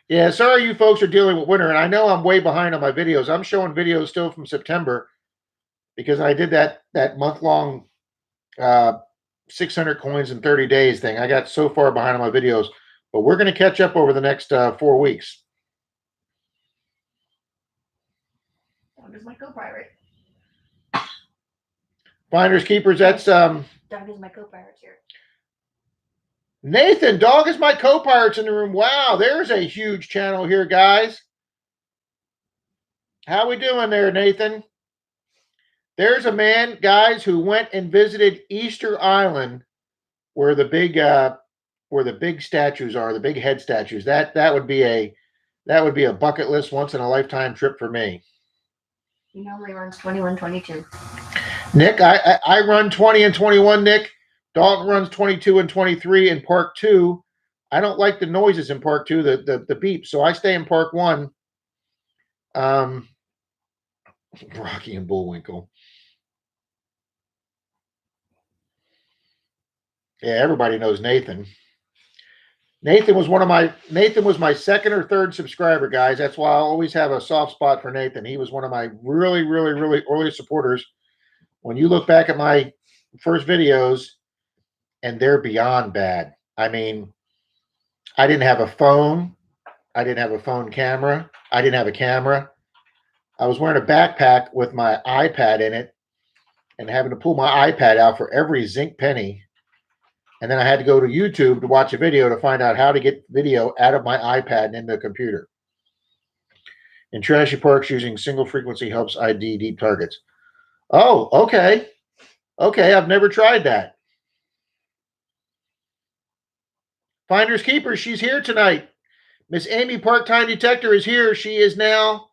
Yeah, sorry you folks are dealing with winter, and I know I'm way behind on my videos. I'm showing videos still from September because I did that month-long 600 coins in 30 days thing. I got so far behind on my videos, but we're going to catch up over the next 4 weeks. Dog is my co-pirate. Finders Keepers, that's Dog is my co-pirate here. Nathan. Dog is my co-pirates in the room. Wow, there's a huge channel here, guys. How we doing there, Nathan? There's a man, guys, who went and visited Easter Island, where the big statues are, the big head statues. That would be a bucket list, once in a lifetime trip for me. He normally runs 21, 22. Nick, I run 20 and 21. Nick, Dalton runs 22 and 23 in Park 2. I don't like the noises in Park 2, the beep, so I stay in Park 1. Rocky and Bullwinkle. Yeah, everybody knows Nathan. Nathan was my second or third subscriber, guys. That's why I always have a soft spot for Nathan. He was one of my really, really, really early supporters. When you look back at my first videos, and they're beyond bad. I mean, I didn't have a phone. I didn't have a phone camera. I didn't have a camera. I was wearing a backpack with my iPad in it and having to pull my iPad out for every zinc penny. And then I had to go to YouTube to watch a video to find out how to get video out of my iPad and into the computer. In trashy parks, using single frequency helps ID deep targets. Oh, okay. Okay, I've never tried that. Finders Keepers, she's here tonight. Miss Amy Part-Time Detector is here. She is now,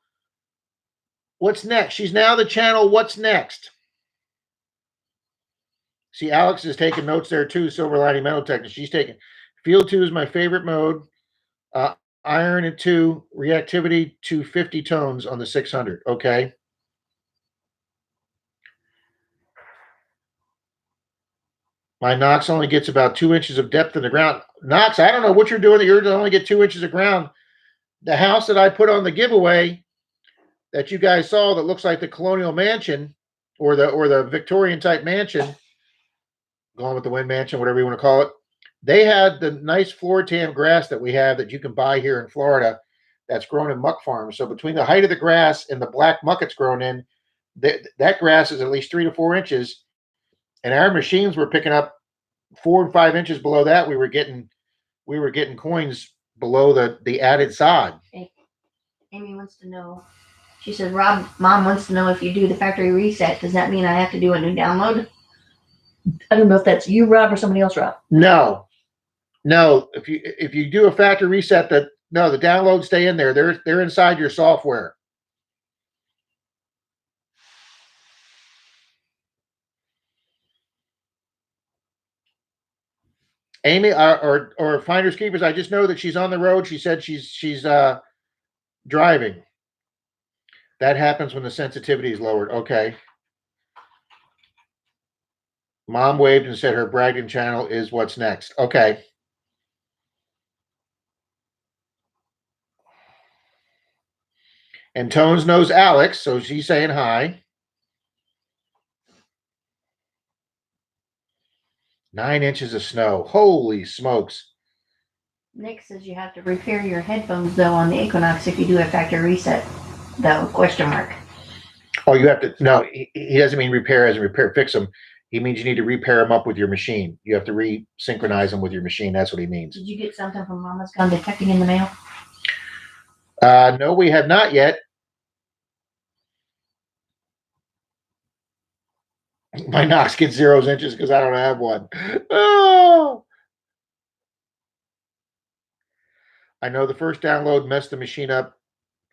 what's next? She's now the channel What's Next. See, Alex is taking notes there too, Silver Lining Metal Detector. She's taking, Field 2 is my favorite mode. Iron at 2, reactivity to 50 tones on the 600. Okay. My Knox only gets about 2 inches of depth in the ground. Knox, I don't know what you're doing that you're to only get 2 inches of ground. The house that I put on the giveaway that you guys saw that looks like the colonial mansion or the Victorian type mansion, going with the wind mansion, whatever you want to call it. They had the nice Floratam grass that we have that you can buy here in Florida that's grown in muck farms. So between the height of the grass and the black muck it's grown in, that grass is at least 3 to 4 inches. And our machines were picking up 4 and 5 inches below that. We were getting coins below the added sod. Amy wants to know. She says, Rob, Mom wants to know if you do the factory reset, does that mean I have to do a new download? I don't know if that's you, Rob, or somebody else, Rob. No. If you do a factory reset, the downloads stay in there. They're inside your software. Amy or finders keepers, I just know that she's on the road. She said she's driving. That happens when the sensitivity is lowered. Okay. Mom waved and said her Bragdon channel is what's next. Okay. And Tones knows Alex, so she's saying hi. 9 inches of snow. Holy smokes. Nick says you have to repair your headphones, though, on the Equinox if you do a factory reset, though, question mark. Oh, you have to, no, he doesn't mean repair as in repair, fix them. He means you need to repair them up with your machine. You have to re-synchronize them with your machine. That's what he means. Did you get something from Mama's Gone Detecting in the mail? No, we have not yet. My Knox gets 0 inches because I don't have one. Oh! I know the first download messed the machine up.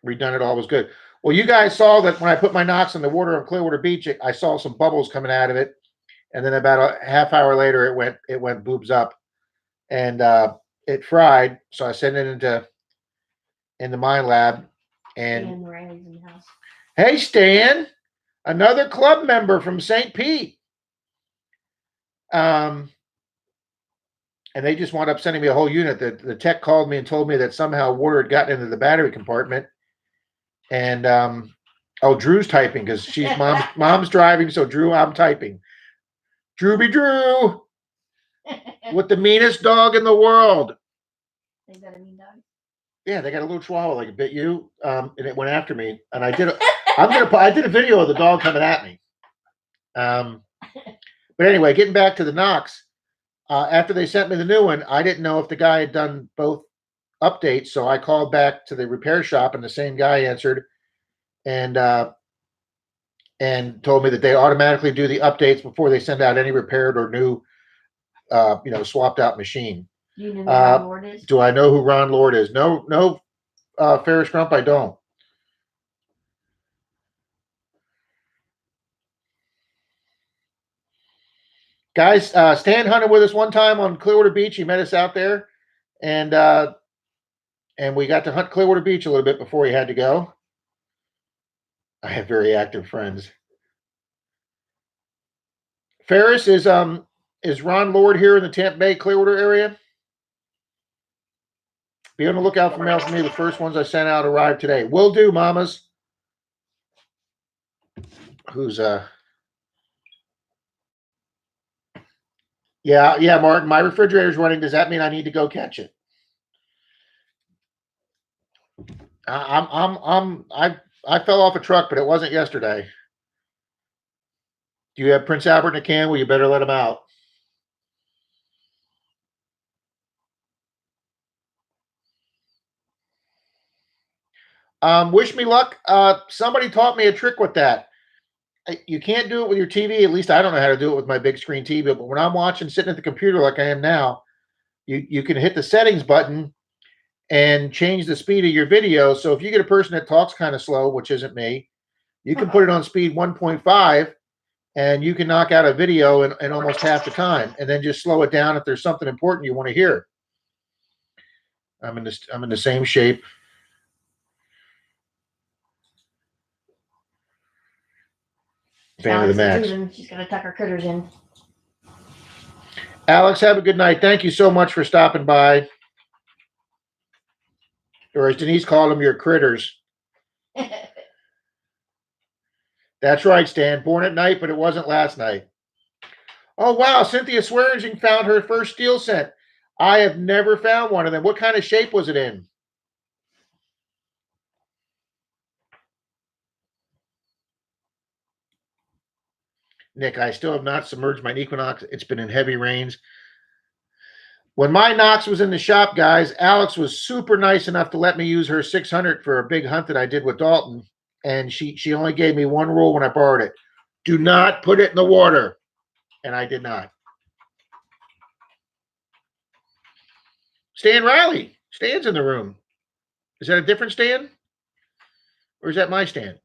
Redone it all was good. Well, you guys saw that when I put my Knox in the water on Clearwater Beach, I saw some bubbles coming out of it, and then about a half hour later, it went boobs up, and it fried. So I sent it into my lab, and Riley's in the house. Hey, Stan, another club member from St. Pete. And they just wound up sending me a whole unit. The tech called me and told me that somehow water had gotten into the battery compartment. And Drew's typing because she's mom's driving. So Drew, I'm typing. Drew with the meanest dog in the world. They got a mean dog. Yeah, they got a little chihuahua like it bit you, and it went after me. And I did a video of the dog coming at me. But anyway, getting back to the Knox. After they sent me the new one, I didn't know if the guy had done both updates, so I called back to the repair shop, and the same guy answered, and told me that they automatically do the updates before they send out any repaired or new, swapped out machine. Do you know who Ron Lord is? Do I know who Ron Lord is? No, Ferris Crump, I don't. Guys, Stan hunted with us one time on Clearwater Beach. He met us out there, and we got to hunt Clearwater Beach a little bit before he had to go. I have very active friends. Ferris is Ron Lord here in the Tampa Bay Clearwater area. Be on the lookout for mail from me. The first ones I sent out arrived today. Will do, mamas. Who's Yeah, Martin. My refrigerator's running. Does that mean I need to go catch it? I fell off a truck, but it wasn't yesterday. Do you have Prince Albert in a can? Well, you better let him out. Wish me luck. Somebody taught me a trick with that. You can't do it with your TV. At least I don't know how to do it with my big screen TV. But when I'm watching, sitting at the computer like I am now, you can hit the settings button and change the speed of your video. So if you get a person that talks kind of slow, which isn't me, you can put it on speed 1.5, and you can knock out a video in almost half the time, and then just slow it down if there's something important you want to hear. I'm in the same shape. Fan of the Max. She's gonna tuck her critters in. Alex, have a good night. Thank you so much for stopping by. Or as Denise called them, your critters. That's right, Stan. Born at night, but it wasn't last night. Oh, wow. Cynthia Swearingen found her first steel scent. I have never found one of them. What kind of shape was it in? Nick, I still have not submerged my Equinox. It's been in heavy rains. When my Knox was in the shop, guys, Alex was super nice enough to let me use her 600 for a big hunt that I did with Dalton. And she only gave me one rule when I borrowed it. Do not put it in the water. And I did not. Stan Riley. Stan's in the room. Is that a different Stan? Or is that my Stan?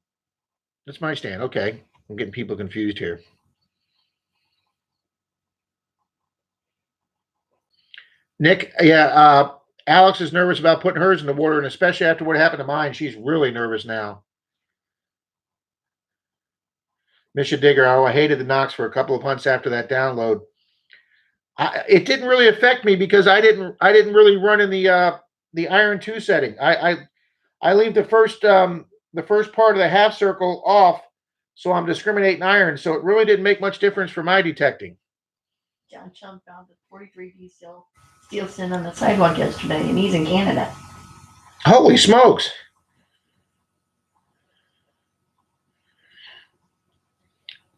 That's my Stan. Okay. I'm getting people confused here. Nick, yeah, Alex is nervous about putting hers in the water, and especially after what happened to mine, she's really nervous now. Misha Digger, oh, I hated the Knox for a couple of months after that download. It didn't really affect me because I didn't really run in the iron 2 setting. I leave the first part of the half circle off, so I'm discriminating iron. So it really didn't make much difference for my detecting. John Chum found a 43D steel scent on the sidewalk yesterday, and he's in Canada. Holy smokes!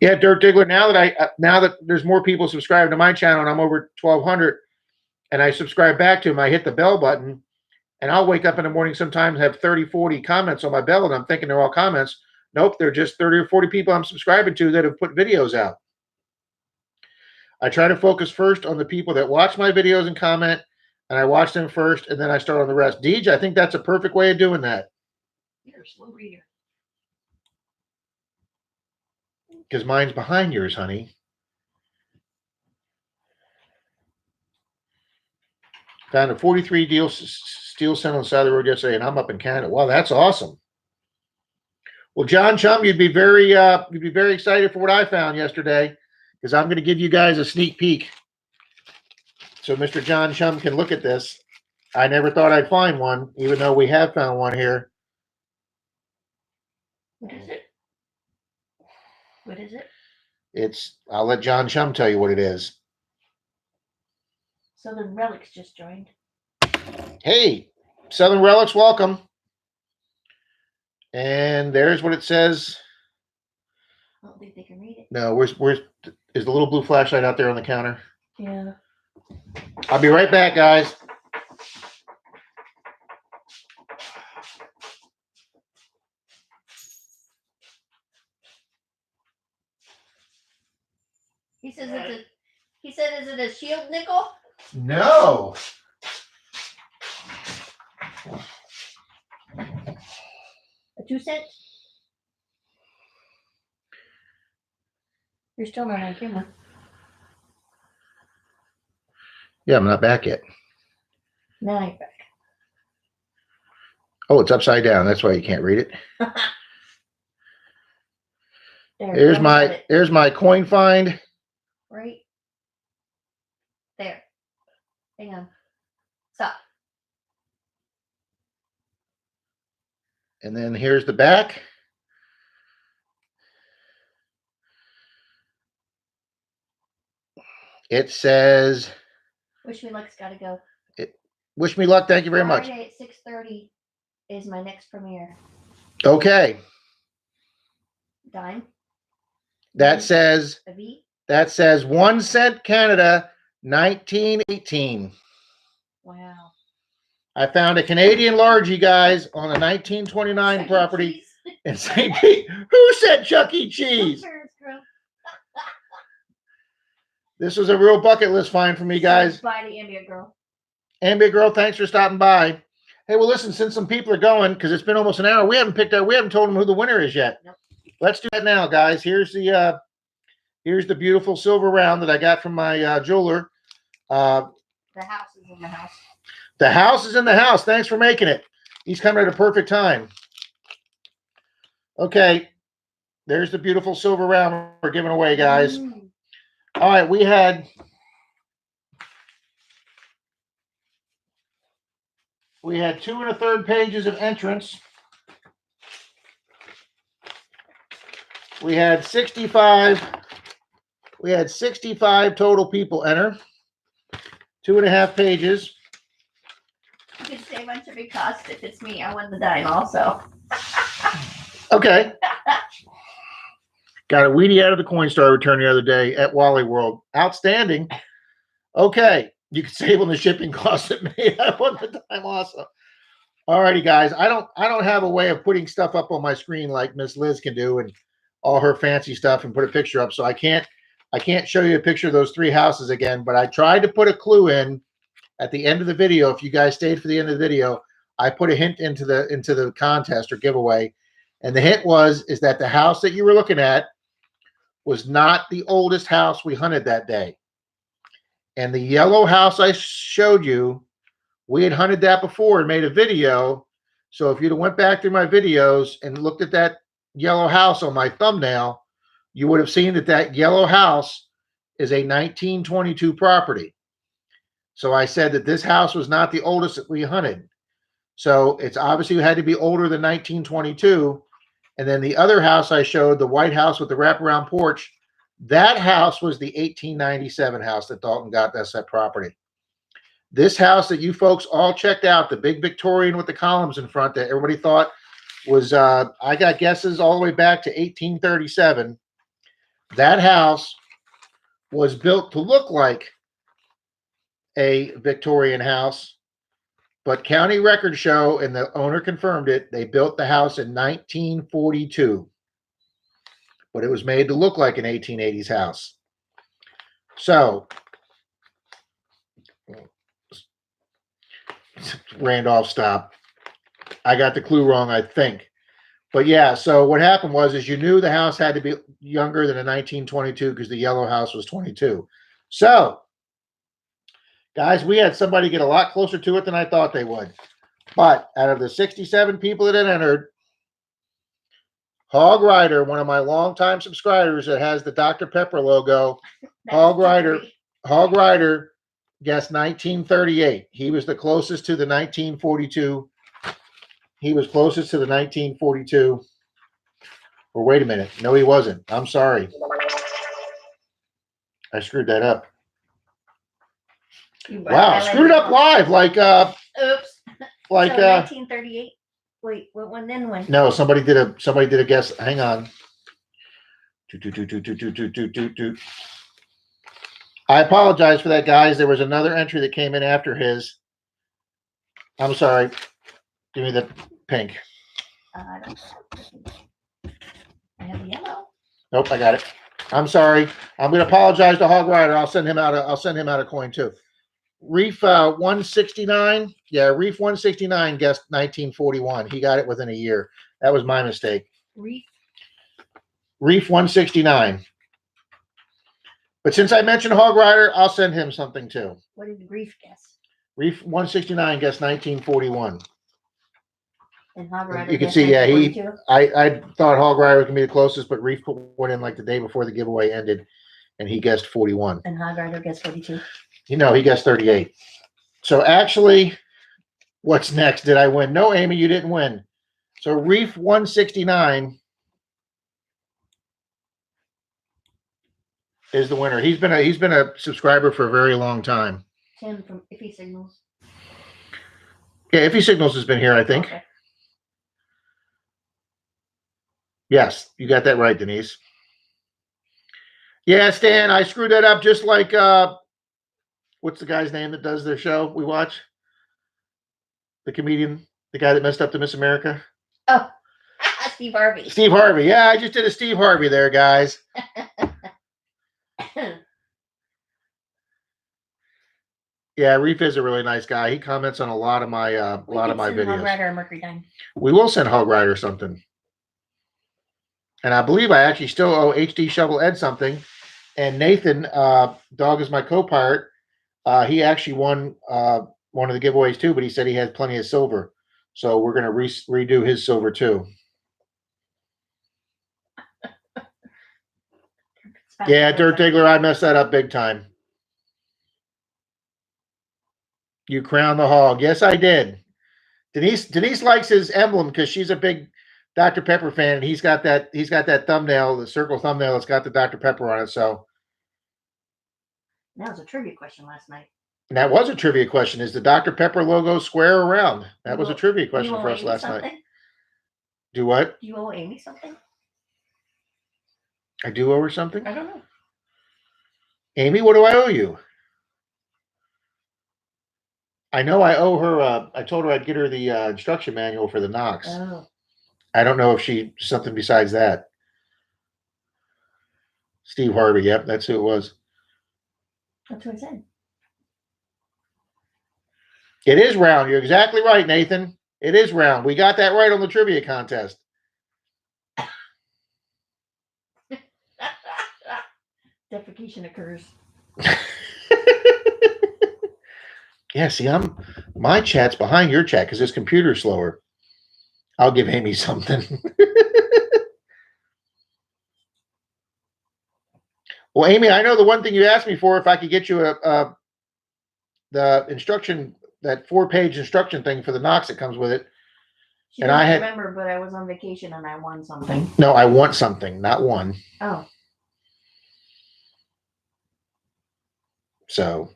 Yeah, Dirk Diggler. Now that there's more people subscribing to my channel, and I'm over 1,200, and I subscribe back to him, I hit the bell button, and I'll wake up in the morning sometimes have 30, 40 comments on my bell, and I'm thinking they're all comments. Nope, they're just 30 or 40 people I'm subscribing to that have put videos out. I try to focus first on the people that watch my videos and comment, and I watch them first, and then I start on the rest. Deej, I think that's a perfect way of doing that. You're a slow reader. Because mine's behind yours, honey. Found a 43 steel scent on the side of the road yesterday, and I'm up in Canada. Wow, that's awesome. Well, John Chum, you'd be very excited for what I found yesterday, because I'm going to give you guys a sneak peek. So Mr. John Chum can look at this. I never thought I'd find one, even though we have found one here. What is it? What is it? I'll let John Chum tell you what it is. Southern Relics just joined. Hey, Southern Relics, welcome. And there's what it says. I don't think they can read it. No, is the little blue flashlight out there on the counter? Yeah. I'll be right back, guys. He said, is it a shield nickel? No. A 2 cent? You're still not on camera. Yeah, I'm not back yet. Now you're back. Oh, it's upside down. That's why you can't read it. There's my coin find. Right there. Hang on. Stop. And then here's the back. It says, Wish me luck's gotta go. Wish me luck. Thank you very much. Friday at 6:30 is my next premiere. Okay. Dime. That says A V. 1 cent Canada, 1918. Wow. I found a Canadian largie, guys, on a 1929 property in St. Pete. Who said Chuck E. Cheese? This was a real bucket list find for me, guys. Bye to Ambient Girl. Ambient Girl, thanks for stopping by. Hey, well, listen, since some people are going, because it's been almost an hour, we haven't told them who the winner is yet. Nope. Let's do that now, guys. Here's the beautiful silver round that I got from my jeweler. The house is in the house. The house is in the house. Thanks for making it. He's coming at a perfect time. Okay. There's the beautiful silver round we're giving away, guys. All right. We had We had 2 1/3 pages of entrance. We had 65. We had 65 total people enter. 2.5 pages. You could say much of it cost if it's me. I won the dime also. Okay. Got a Wheatie out of the Coinstar return the other day at Wally World. Outstanding. Okay. You can save on the shipping costs at me. I won the dime also. Alrighty, guys. I don't have a way of putting stuff up on my screen like Miss Liz can do and all her fancy stuff and put a picture up. So I can't show you a picture of those 3 houses again, but I tried to put a clue in at the end of the video. If you guys stayed for the end of the video, I put a hint into the contest or giveaway. And the hint is that the house that you were looking at was not the oldest house we hunted that day. And the yellow house I showed you, we had hunted that before and made a video. So if you'd have went back through my videos and looked at that yellow house on my thumbnail, you would have seen that yellow house is a 1922 property. So I said that this house was not the oldest that we hunted. So it's obviously had to be older than 1922. And then the other house I showed, the white house with the wraparound porch, that house was the 1897 house that Dalton got. That's that property. This house that you folks all checked out, the big Victorian with the columns in front that everybody thought was, I got guesses all the way back to 1837. That house was built to look like a Victorian house, but county records show, and the owner confirmed it, they built the house in 1942. But it was made to look like an 1880s house. So, Randolph, stop. I got the clue wrong, I think. But yeah, so what happened is you knew the house had to be younger than a 1922 because the yellow house was 22. So, guys, we had somebody get a lot closer to it than I thought they would. But out of the 67 people that had entered, Hog Rider, one of my longtime subscribers that has the Dr. Pepper logo, Hog Rider guessed 1938. He was the closest to the 1942. He was closest to the 1942. Or wait a minute. No, he wasn't. I'm sorry. I screwed that up. Wow, screwed it up live. Like oops. Like so 1938. Wait, what one then when? No, somebody did a guess. Hang on. I apologize for that, guys. There was another entry that came in after his. I'm sorry. Give me the pink. I don't know. I have yellow. Nope, I got it. I'm sorry. I'm going to apologize to Hog Rider. I'll send him out a coin too. Reef 169. Yeah, Reef 169 guessed 1941. He got it within a year. That was my mistake. Reef 169. But since I mentioned Hog Rider, I'll send him something too. What did Reef guess? Reef 169 guessed 1941. And Hog Rider. You can see, yeah, I thought Hog Rider was gonna be the closest, but Reef put one in like the day before the giveaway ended, and he guessed 41. And Hog Rider guessed 42. He guessed 38. So actually, what's next? Did I win? No, Amy, you didn't win. So Reef 169 is the winner. He's been a subscriber for a very long time. Tim from Iffy Signals. Yeah, Iffy Signals has been here, I think. Okay. Yes, you got that right, Denise. Yeah, Stan, I screwed that up just like what's the guy's name that does their show we watch? The comedian, the guy that messed up to Miss America? Oh, Steve Harvey. Steve Harvey. Yeah, I just did a Steve Harvey there, guys. Yeah, Reef is a really nice guy. He comments on a lot of my videos. Hog Rider or Mercury Dime. We will send Hog Rider something. And I believe I actually still owe HD Shovel Ed something. And Nathan, Dog is my co-pirate, he actually won one of the giveaways too, but he said he had plenty of silver. So we're going to redo his silver too. Yeah, Dirt Diggler, I messed that up big time. You crowned the hog. Yes, I did. Denise likes his emblem because she's a big Dr. Pepper fan, and he's got that thumbnail, the circle thumbnail that's got the Dr. Pepper on it. So That was a trivia question last night. and that was a trivia question. Is the Dr. Pepper logo square or round? That You was a owe- trivia You question owe for us Amy last night. something? Do what? Do you owe Amy something? I do owe her something? I don't know. Amy, what do I owe you? I know I owe her, I told her I'd get her the instruction manual for the Knox. Oh, I don't know if she something besides that. Steve Harvey, yep, that's who it was. that's what I said. It is round. You're exactly right, Nathan. It is round. We got that right on the trivia contest. Defecation occurs. Yeah, see, my chat's behind your chat because this computer's slower. I'll give Amy something. Well, Amy, I know the one thing you asked me for, if I could get you the instruction, that 4-page instruction thing for the Knox that comes with it. She And doesn't I had- remember, but I was on vacation and I won something. No, I want something, not one. Oh, So,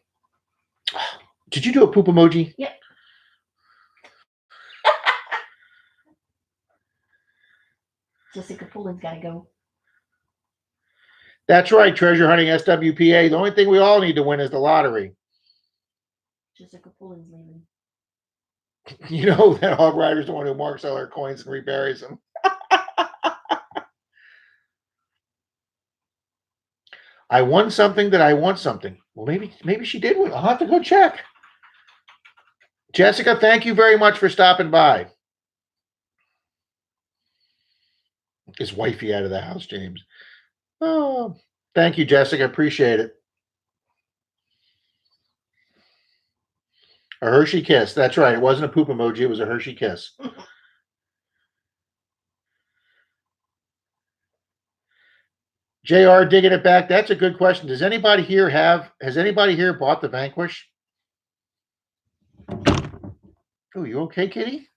did you do a poop emoji? Yep. Jessica Pullen's got to go. That's right, treasure hunting SWPA. The only thing we all need to win is the lottery. Jessica Pullen's leaving. You know that Hog Rider's the one who marks all our coins and reburies them. I won something that I want something. Well, maybe she did win. I'll have to go check. Jessica, thank you very much for stopping by. Is wifey out of the house, James? Oh, thank you, Jessica. Appreciate it. A Hershey kiss. That's right. It wasn't a poop emoji. It was a Hershey kiss. JR digging it back. That's a good question. Has anybody here bought the Vanquish? Oh, you okay, Kitty?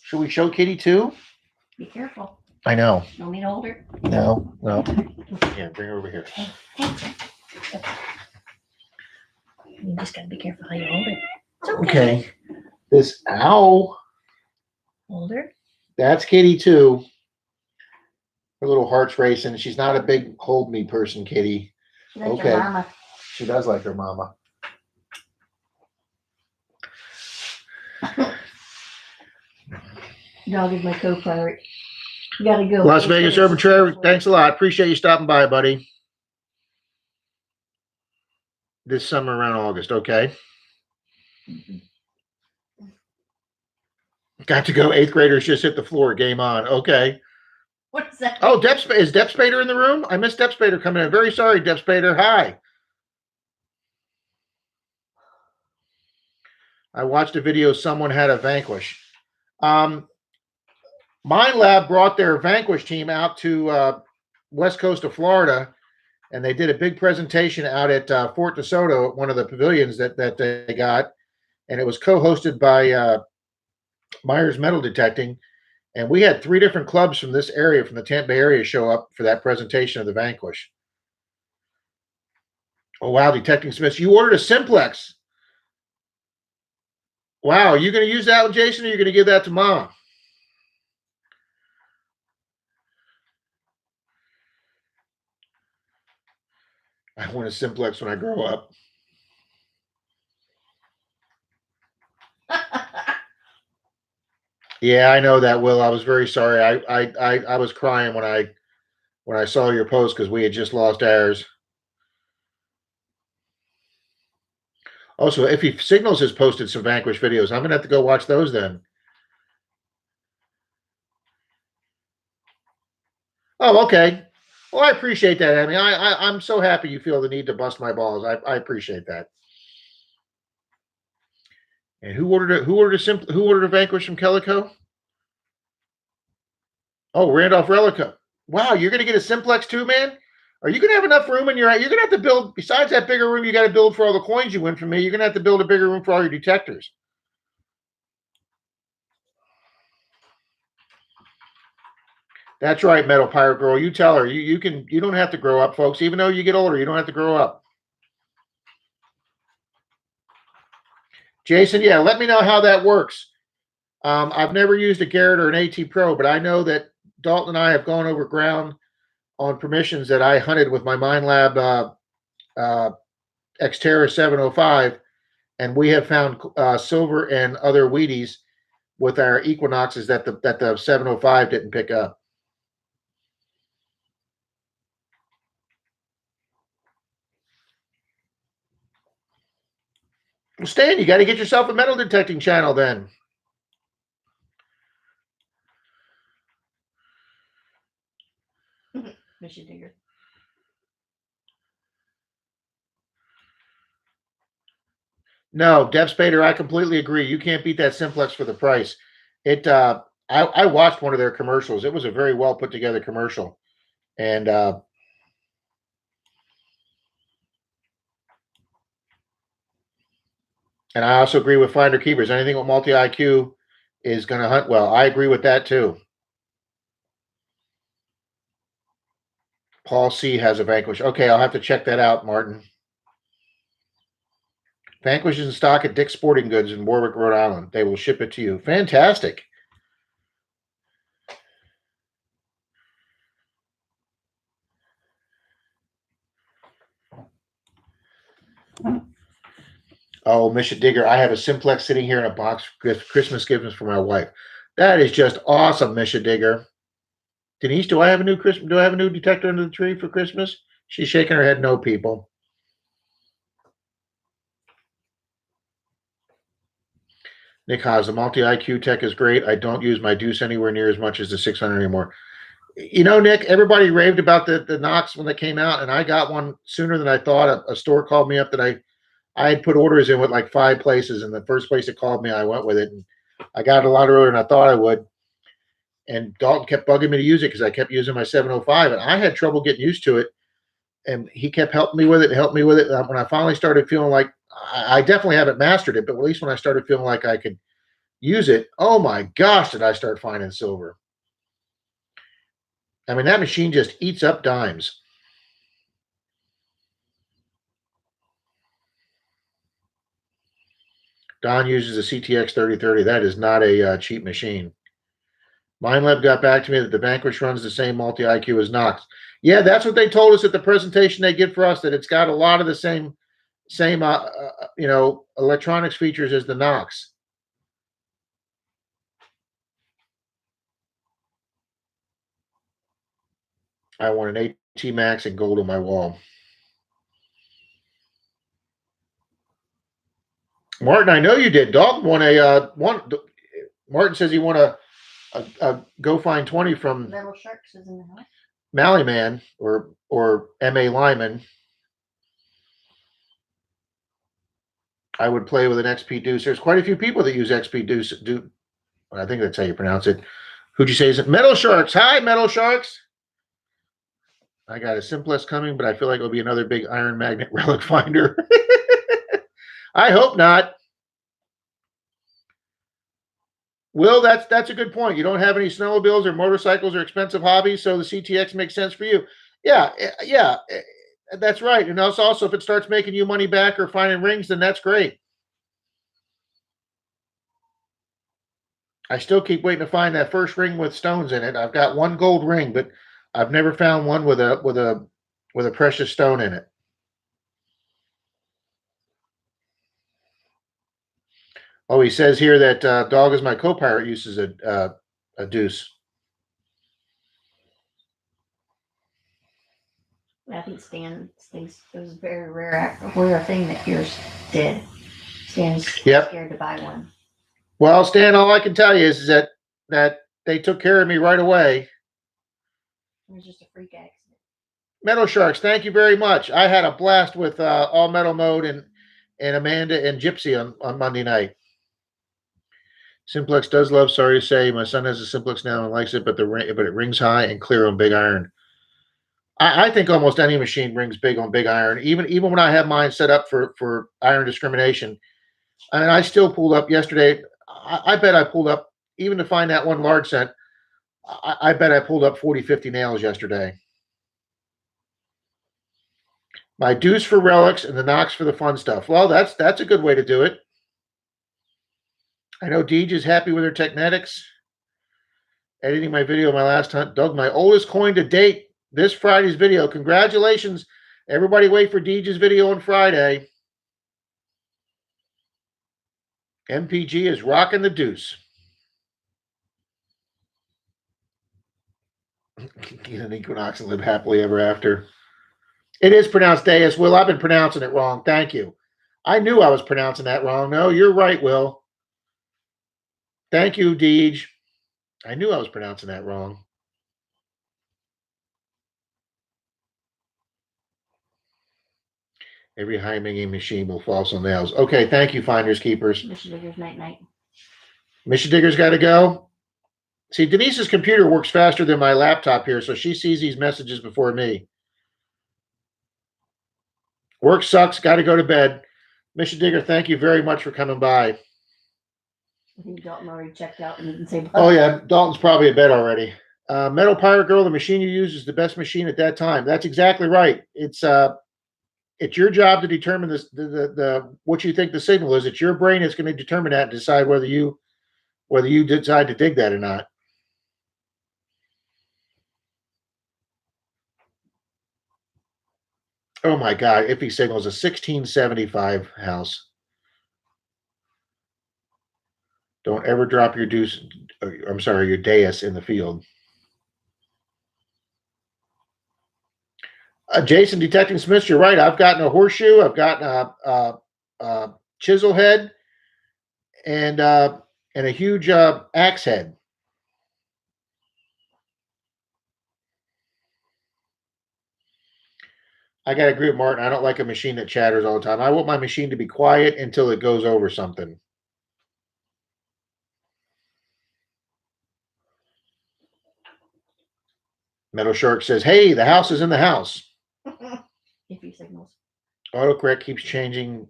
Should we show Kitty too? Be careful. I know. No me to hold her. No. Yeah, bring her over here. You just got to be careful how you hold it. It's Okay. This, ow. Hold her. That's Kitty too. Her little heart's racing. She's not a big hold me person, Kitty. She likes Okay. her mama. She does like her mama. Dog is my co-pilot. You got to go. Las Vegas Urban Trevor, thanks a lot. Appreciate you stopping by, buddy. This summer around August, okay. Got to go. 8th graders just hit the floor. Game on. Okay. What is that? Oh, is Deb Spader in the room? I missed Deb Spader coming in. Very sorry, Deb Spader. Hi. I watched a video. Someone had a Vanquish. Mind Lab brought their Vanquish team out to west coast of Florida, and they did a big presentation out at Fort DeSoto, one of the pavilions that they got, and it was co-hosted by Myers Metal Detecting, and we had 3 different clubs from this area, from the Tampa Bay area, show up for that presentation of the Vanquish. Oh wow, Detecting Smiths, you ordered a Simplex. Wow, are you going to use that one, Jason, or are you going to give that to Mom? I want a Simplex when I grow up. Yeah, I know that, Will. I was very sorry. I was crying when I saw your post because we had just lost ours. Also, if he Signals has posted some Vanquish videos, I'm gonna have to go watch those then. Oh, okay. Well, I appreciate that. I mean, I'm so happy you feel the need to bust my balls. I appreciate that. And who ordered a Vanquish from Calico? Oh, Randolph Relica. Wow, you're gonna get a Simplex too, man? Are you gonna have enough room in your? You're gonna have to build. Besides that bigger room, you got to build for all the coins you win from me. You're gonna have to build a bigger room for all your detectors. That's right, Metal Pirate Girl. You tell her you don't have to grow up, folks. Even though you get older, you don't have to grow up. Jason, yeah, let me know how that works. I've never used a Garrett or an AT Pro, but I know that Dalton and I have gone over ground on permissions that I hunted with my Minelab Xterra 705, and we have found silver and other Wheaties with our Equinoxes that the 705 didn't pick up. Well, Stan, you got to get yourself a metal detecting channel then. Mission Digger. No, Dev Spader, I completely agree. You can't beat that Simplex for the price. I watched one of their commercials. It was a very well put together commercial. And I also agree with Finder Keepers. Anything with multi IQ is going to hunt well. I agree with that too. Paul C has a Vanquish. Okay, I'll have to check that out, Martin. Vanquish is in stock at Dick's Sporting Goods in Warwick, Rhode Island. They will ship it to you. Fantastic. Oh, Mission Digger, I have a Simplex sitting here in a box for Christmas gifts for my wife. That is just awesome, Mission Digger. Denise, do I have a new detector under the tree for Christmas? She's shaking her head no, people. Nick Haas, the multi-IQ tech is great. I don't use my Deuce anywhere near as much as the 600 anymore. You know, Nick, everybody raved about the Knox when they came out, and I got one sooner than I thought. A store called me up that I had put orders in with like 5 places, and the first place that called me, I went with it, and I got it a lot earlier than I thought I would. And Dalton kept bugging me to use it because I kept using my 705, and I had trouble getting used to it. And he kept helping me with it. When I finally started feeling like I definitely haven't mastered it, but at least when I started feeling like I could use it, oh my gosh, did I start finding silver. I mean, that machine just eats up dimes. Don uses a CTX 3030. That is not a cheap machine. Minelab got back to me that the Vanquish runs the same multi-IQ as Knox. Yeah, that's what they told us at the presentation they did for us, that it's got a lot of the same electronics features as the Knox. I want an AT Max and gold on my wall. Martin, I know you did. Dalton won Martin says he won a Go Find 20 from Metal Sharks is in the house. Mallyman or M.A. Lyman. I would play with an XP Deuce. There's quite a few people that use XP Deuce. I think that's how you pronounce it. Who'd you say is it? Metal Sharks. Hi, Metal Sharks. I got a Simplex coming, but I feel like it'll be another big iron magnet relic finder. I hope not. Will, that's a good point. You don't have any snowmobiles or motorcycles or expensive hobbies, so the CTX makes sense for you. Yeah, that's right. And also, if it starts making you money back or finding rings, then that's great. I still keep waiting to find that first ring with stones in it. I've got one gold ring, but I've never found one with a precious stone in it. Oh, he says here that Dog is my co-pirate uses a Deuce. I think Stan thinks it was a very rare thing that yours did. Stan's scared to buy one. Well, Stan, all I can tell you is that they took care of me right away. It was just a freak accident. Metal Sharks, thank you very much. I had a blast with All Metal Mode and Amanda and Gypsy on Monday night. Simplex does love, sorry to say. My son has a Simplex now and likes it, but it rings high and clear on big iron. I think almost any machine rings big on big iron. Even when I have mine set up for iron discrimination, I mean, I still pulled up yesterday. I bet I pulled up, even to find that one large cent, I bet I pulled up 40, 50 nails yesterday. My deuce for relics and the knocks for the fun stuff. Well, that's a good way to do it. I know Deej is happy with her Technetics. Editing my video my last hunt. Dug my oldest coin to date this Friday's video. Congratulations. Everybody wait for Deej's video on Friday. MPG is rocking the deuce. Get an equinox and live happily ever after. It is pronounced Deus. Will, I've been pronouncing it wrong. Thank you. I knew I was pronouncing that wrong. No, you're right, Will. Thank you, Deej. I knew I was pronouncing that wrong. Every high minging machine will fall on nails. Okay, thank you, finders keepers. Mission Diggers, night night. Mission Digger's got to go. See, Denise's computer works faster than my laptop here, so she sees these messages before me. Work sucks. Got to go to bed. Mission Digger, thank you very much for coming by. I think Dalton already checked out and didn't say bye. Oh, yeah. Dalton's probably in bed already. Metal Pirate Girl, the machine you use is the best machine at that time. That's exactly right. It's your job to determine this, the what you think the signal is. It's your brain that's going to determine that and decide whether you decide to dig that or not. Oh my God! Iffy Signal is a 1675 house. Don't ever drop your deuce. I'm sorry, your Deus in the field. Jason, Detecting Smith, you're right. I've gotten a horseshoe. I've gotten a chisel head, and a huge axe head. I got to agree with Martin. I don't like a machine that chatters all the time. I want my machine to be quiet until it goes over something. Metal Shark says, hey, the house is in the house. Iffy Signals. Autocorrect keeps changing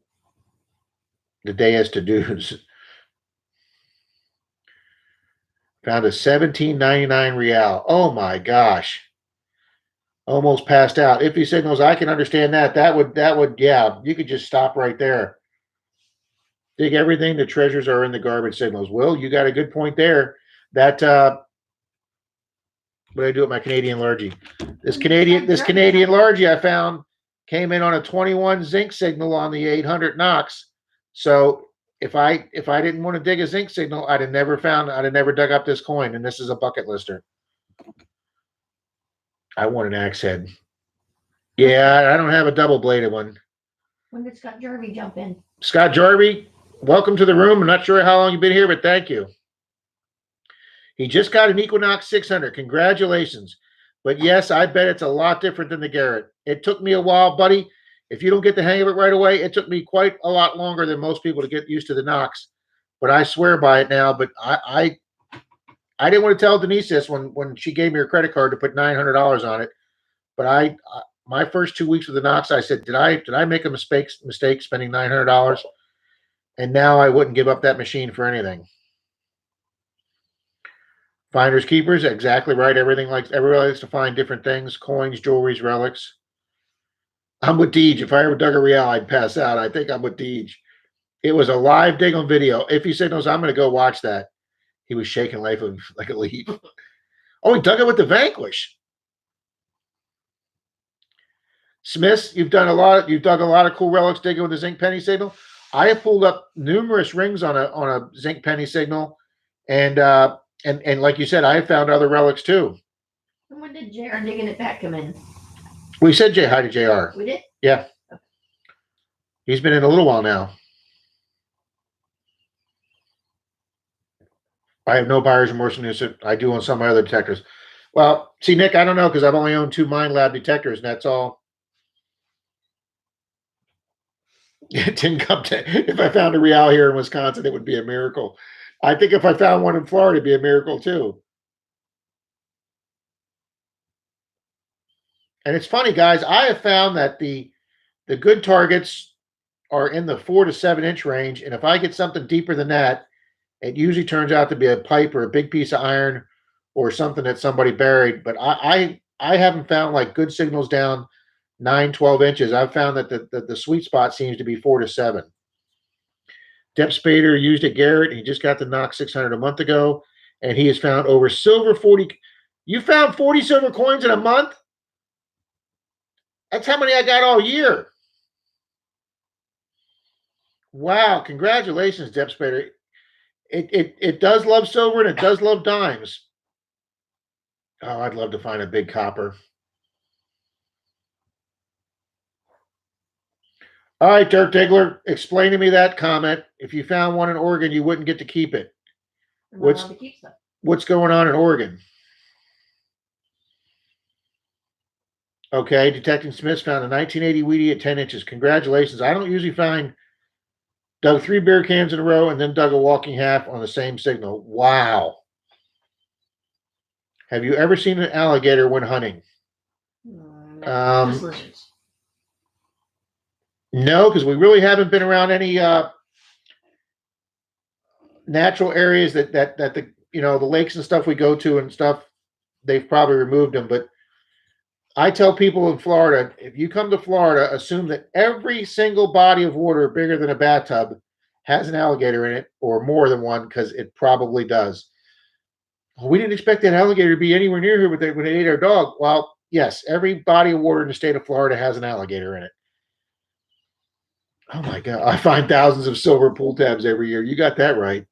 the Deus to dudes. Found a $17.99 real. Oh my gosh. Almost passed out. Iffy Signals, I can understand that. That would, yeah, you could just stop right there. Dig everything. The treasures are in the garbage signals. Will, you got a good point there. That, what do I do with my Canadian Largie? This Canadian Largie I found came in on a 21 zinc signal on the 800 Knox. So if I didn't want to dig a zinc signal, I'd have never dug up this coin. And this is a bucket lister. I want an axe head. Yeah, I don't have a double bladed one. When did Scott Jarvie jump in? Scott Jarvie, welcome to the room. I'm not sure how long you've been here, but thank you. He just got an Equinox 600. Congratulations. But yes, I bet it's a lot different than the Garrett. It took me a while, buddy. If you don't get the hang of it right away, it took me quite a lot longer than most people to get used to the Knox. But I swear by it now. But I didn't want to tell Denise this when she gave me her credit card to put $900 on it. But my first 2 weeks with the Knox, I said, did I make a mistake spending $900? And now I wouldn't give up that machine for anything. Finders keepers, exactly right. Everybody likes to find different things: coins, jewelries, relics. I'm with Deej. If I ever dug a real, I'd pass out. I think I'm with Deej. It was a live dig on video. Iffy Signals, I'm going to go watch that. He was shaking life like a leaf. Oh, he dug it with the Vanquish. Smiths, you've dug a lot of cool relics digging with the zinc penny signal. I have pulled up numerous rings on a zinc penny signal, and like you said, I have found other relics too. And when did JR Digging It Back come in? We said hi to JR. We did? Yeah. Okay. He's been in a little while now. I have no buyer's remorse in this. I do on some of my other detectors. Well, see, Nick, I don't know because I've only owned 2 Mind Lab detectors, and that's all. It didn't come to. If I found a real here in Wisconsin, it would be a miracle. I think if I found one in Florida, it'd be a miracle too. And it's funny, guys. I have found that the good targets are in the 4 to 7 inch range, and if I get something deeper than that, it usually turns out to be a pipe or a big piece of iron or something that somebody buried. But I haven't found like good signals down 9, 12 inches. I've found that the sweet spot seems to be 4 to 7. Dep Spader used at Garrett. He just got the Knox 600 a month ago, and he has found over silver 40. You found 40 silver coins in a month? That's how many I got all year. Wow, congratulations, Dep Spader. It does love silver and it does love dimes. Oh, I'd love to find a big copper. All right, Dirk Diggler, explain to me that comment. If you found one in Oregon, you wouldn't get to keep it. I'm not allowed to keep stuff. What's going on in Oregon? Okay, Detecting Smiths found a 1980 Wheatie at 10 inches. Congratulations. I don't usually find dug 3 beer cans in a row and then dug a walking half on the same signal. Wow. Have you ever seen an alligator when hunting? No, just lizards. No, because we really haven't been around any natural areas that the the lakes and stuff we go to and stuff. They've probably removed them, but I tell people in Florida, if you come to Florida, assume that every single body of water bigger than a bathtub has an alligator in it, or more than one, because it probably does. We didn't expect that alligator to be anywhere near here when they ate our dog. Well, yes, every body of water in the state of Florida has an alligator in it. Oh my God, I find thousands of silver pull tabs every year. You got that right.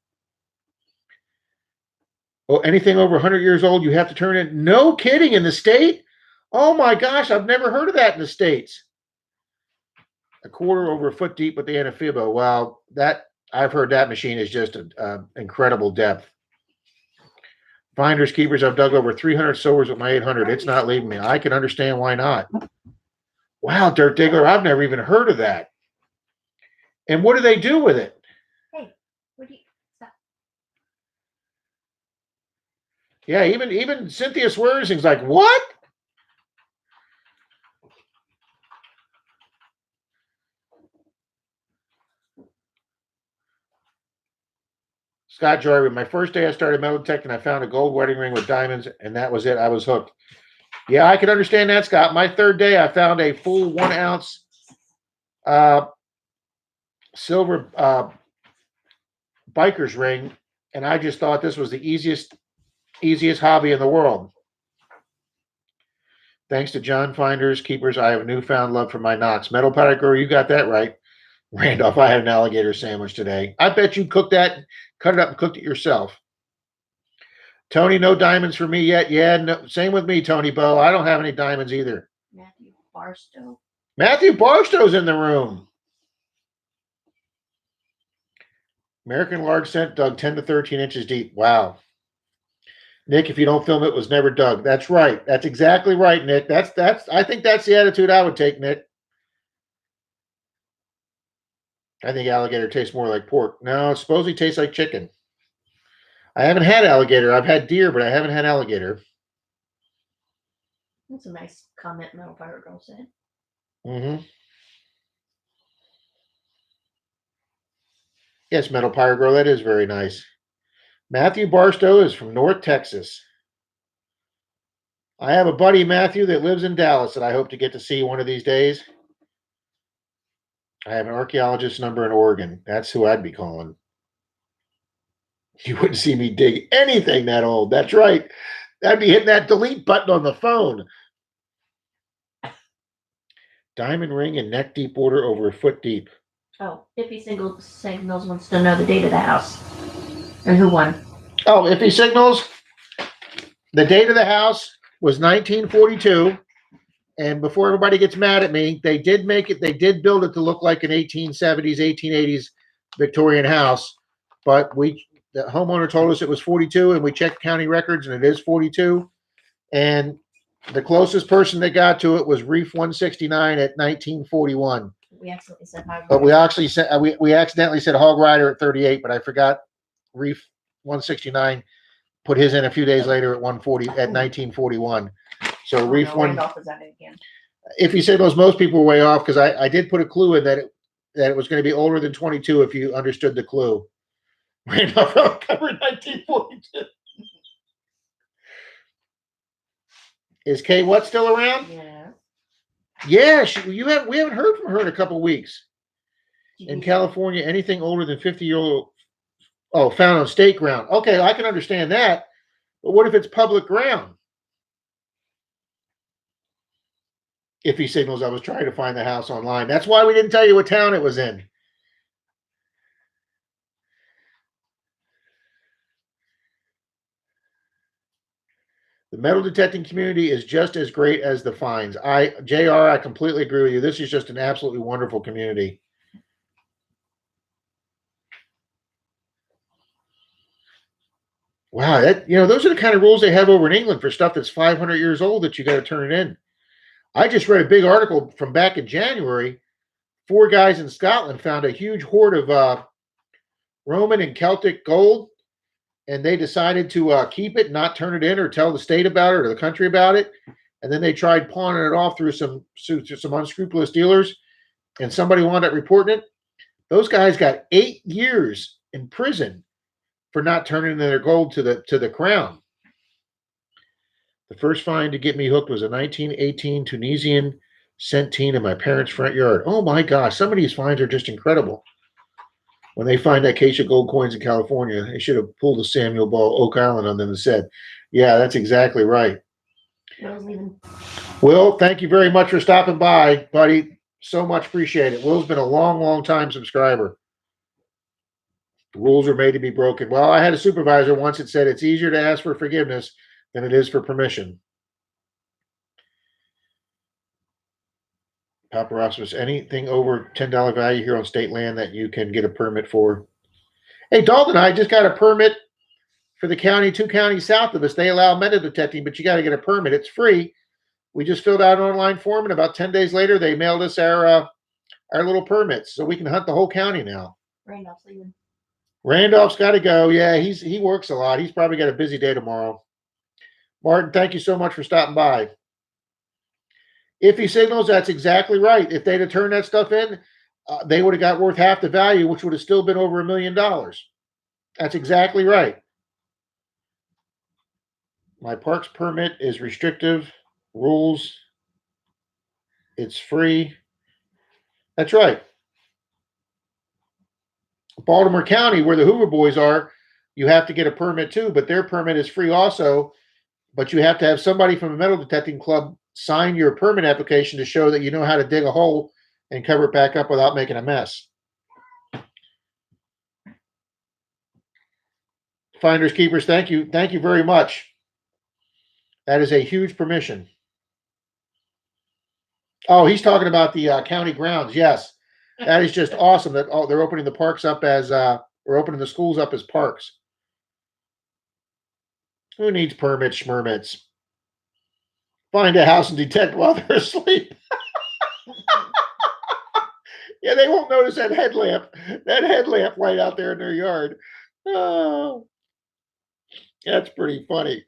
Oh, anything over 100 years old, you have to turn in. No kidding, in the state? Oh my gosh, I've never heard of that in the States. A quarter over a foot deep with the Anafibo. Wow, that I've heard that machine is just an incredible depth. Finders keepers, I've dug over 300 silvers with my 800. It's not leaving me. I can understand why not. Wow, Dirt Diggler, I've never even heard of that. And what do they do with it? Hey, what do you stop? Yeah, even Cynthia Swearing's like, what? Scott Joy, my first day I started metal detecting, I found a gold wedding ring with diamonds, and that was it. I was hooked. Yeah, I can understand that, Scott. My third day, I found a full 1 ounce silver biker's ring, and I just thought this was the easiest hobby in the world. Thanks to John Finders Keepers, I have a newfound love for my Knox. Metal Powder Girl, you got that right. Randolph, I had an alligator sandwich today. I bet you cooked that, cut it up and cooked it yourself. Tony, no diamonds for me yet. Yeah, no, same with me, Tony Bo. I don't have any diamonds either. Matthew Barstow. Matthew Barstow's in the room. American large scent dug 10 to 13 inches deep. Wow. Nick, if you don't film it, it was never dug. That's right. That's exactly right, Nick. I think that's the attitude I would take, Nick. I think alligator tastes more like pork. No, it supposedly tastes like chicken. I haven't had alligator. I've had deer, but I haven't had alligator. That's a nice comment Metal Fire Girl said. Mm-hmm. Yes, Metal Pyre Girl, that is very nice. Matthew Barstow is from North Texas. I have a buddy, Matthew, that lives in Dallas that I hope to get to see one of these days. I have an archaeologist number in Oregon. That's who I'd be calling. You wouldn't see me dig anything that old. That's right. I'd be hitting that delete button on the phone. Diamond ring and neck deep water over a foot deep. Oh, Iffy Signals wants to know the date of the house and who won. Oh, Iffy Signals. The date of the house was 1942. And before everybody gets mad at me, they did build it to look like an 1870s, 1880s Victorian house. But the homeowner told us it was 42, and we checked county records, and it is 42. And the closest person that got to it was Reef 169 at 1941. We accidentally said Hog Rider. But we accidentally said Hog Rider at 38, but I forgot Reef 169 put his in a few days later at 140 at 1941. So Reef one. Randolph is at it again. If you say those, most people were way off because I did put a clue in that it was going to be older than 22 if you understood the clue. Randolph covered 1942. Is Kay what still around? Yeah. Yeah, we haven't heard from her in a couple weeks. In California, anything older than 50-year-old, found on state ground. Okay, I can understand that. But what if it's public ground? If he signals, I was trying to find the house online. That's why we didn't tell you what town it was in. The metal detecting community is just as great as the fines. JR, I completely agree with you. This is just an absolutely wonderful community. Wow, those are the kind of rules they have over in England for stuff that's 500 years old that you got to turn it in. I just read a big article from back in January. 4 guys in Scotland found a huge hoard of Roman and Celtic gold, and they decided to keep it, not turn it in, or tell the state about it or the country about it. And then they tried pawning it off through some unscrupulous dealers, and somebody wound up reporting it. Those guys got 8 years in prison for not turning in their gold to the crown. The first find to get me hooked was a 1918 Tunisian centene in my parents' front yard. Oh my gosh, some of these finds are just incredible. When they find Acacia gold coins in California, they should have pulled a Samuel Ball Oak Island on them and said, yeah, that's exactly right. Will's leaving. Will, thank you very much for stopping by, buddy. So much appreciate it. Will's been a long, long time subscriber. The rules are made to be broken. Well, I had a supervisor once that said it's easier to ask for forgiveness than it is for permission. Papa Rasmus, anything over $10 value here on state land that you can get a permit for? Hey, Dalton, I just got a permit for the county, 2 counties south of us. They allow metal detecting, but you got to get a permit. It's free. We just filled out an online form, and about 10 days later, they mailed us our little permits, so we can hunt the whole county now. Randolph's leaving. Randolph's got to go. Yeah, he works a lot. He's probably got a busy day tomorrow. Martin, thank you so much for stopping by. If he signals, that's exactly right. If they'd have turned that stuff in, they would have got worth half the value, which would have still been over $1 million. That's exactly right. My parks permit is restrictive rules. It's free. That's right. Baltimore County, where the Hoover Boys are, you have to get a permit too, but their permit is free also. But you have to have somebody from a metal detecting club sign your permit application to show that you know how to dig a hole and cover it back up without making a mess. Finders keepers, thank you very much. That is a huge permission. Oh, he's talking about the county grounds. Yes, that is just awesome. That they're opening the parks up as we're opening the schools up as parks. Who needs permits, schmermits? Find a house and detect while they're asleep. Yeah, they won't notice that headlamp light out there in their yard. Oh, that's pretty funny.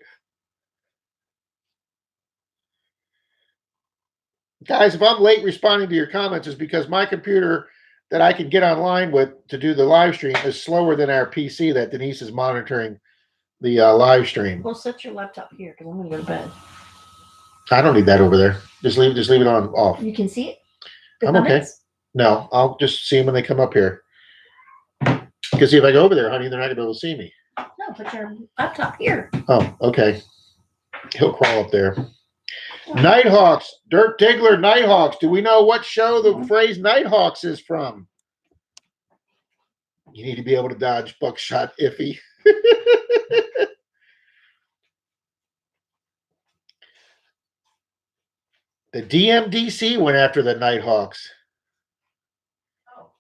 Guys, if I'm late responding to your comments, it's because my computer that I can get online with to do the live stream is slower than our PC that Denise is monitoring the live stream. Well, set your laptop here because I'm going to go to bed. I don't need that over there. Just leave it on off. You can see it? I'm okay. No, I'll just see them when they come up here. Because if I go over there, honey, they're not going to be able to see me. No, put your laptop here. Oh, okay. He'll crawl up there. Nighthawks, Dirk Diggler, Nighthawks. Do we know what show the phrase Nighthawks is from? You need to be able to dodge buckshot iffy. The DMDC went after the Nighthawks. Oh,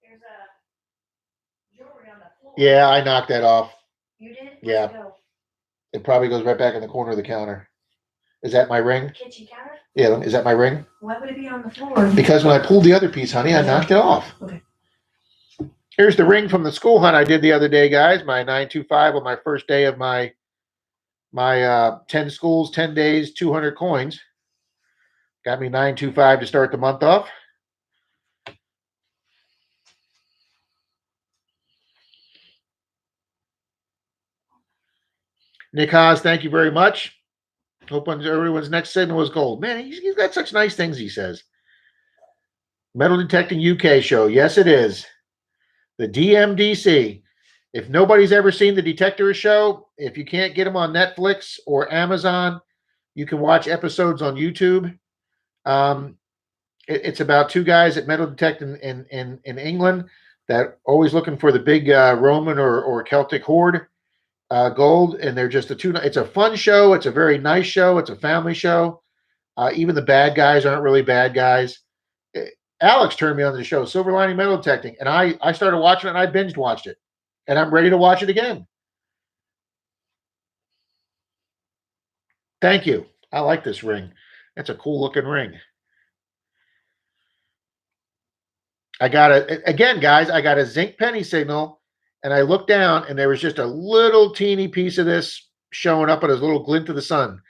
there's a jewelry on the floor. Yeah, I knocked that off. You did? Yeah. It probably goes right back in the corner of the counter. Is that my ring? Kitchen counter? Yeah, is that my ring? Why would it be on the floor? Because when I pulled the other piece, honey, I knocked it off. Okay. Here's the ring from the school hunt I did the other day, guys. My 925 on my first day of my 10 schools, 10 days, 200 coins. Got me 925 to start the month off. Nick Haas, thank you very much. Hope everyone's next signal is gold. Man, he's got such nice things, he says. Metal Detecting UK show. Yes, it is. The DMDC. If nobody's ever seen the Detector show, if you can't get them on Netflix or Amazon, you can watch episodes on YouTube. It's about two guys that metal detect in England that always looking for the big Roman or Celtic hoard gold, and they're just the two. It's a fun show. It's a very nice show. It's a family show. Even the bad guys aren't really bad guys. Alex turned me on to the show, Silver Lining Metal Detecting, and I started watching it and I binged watched it, and I'm ready to watch it again. Thank you. I like this ring. It's a cool looking ring. I got again, guys, I got a zinc penny signal, and I looked down, and there was just a little teeny piece of this showing up at a little glint of the sun,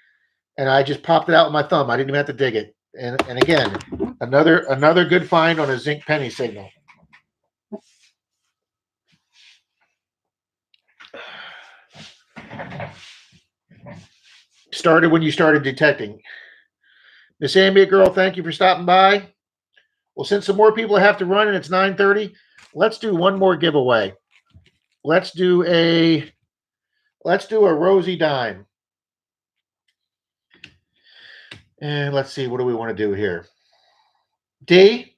and I just popped it out with my thumb. I didn't even have to dig it. And again, another good find on a zinc penny signal. Started when you started detecting. Miss Ambient Girl, thank you for stopping by. Well, since some more people have to run and it's 9:30, let's do one more giveaway. Let's do a Rosie dime. And let's see, what do we want to do here? D,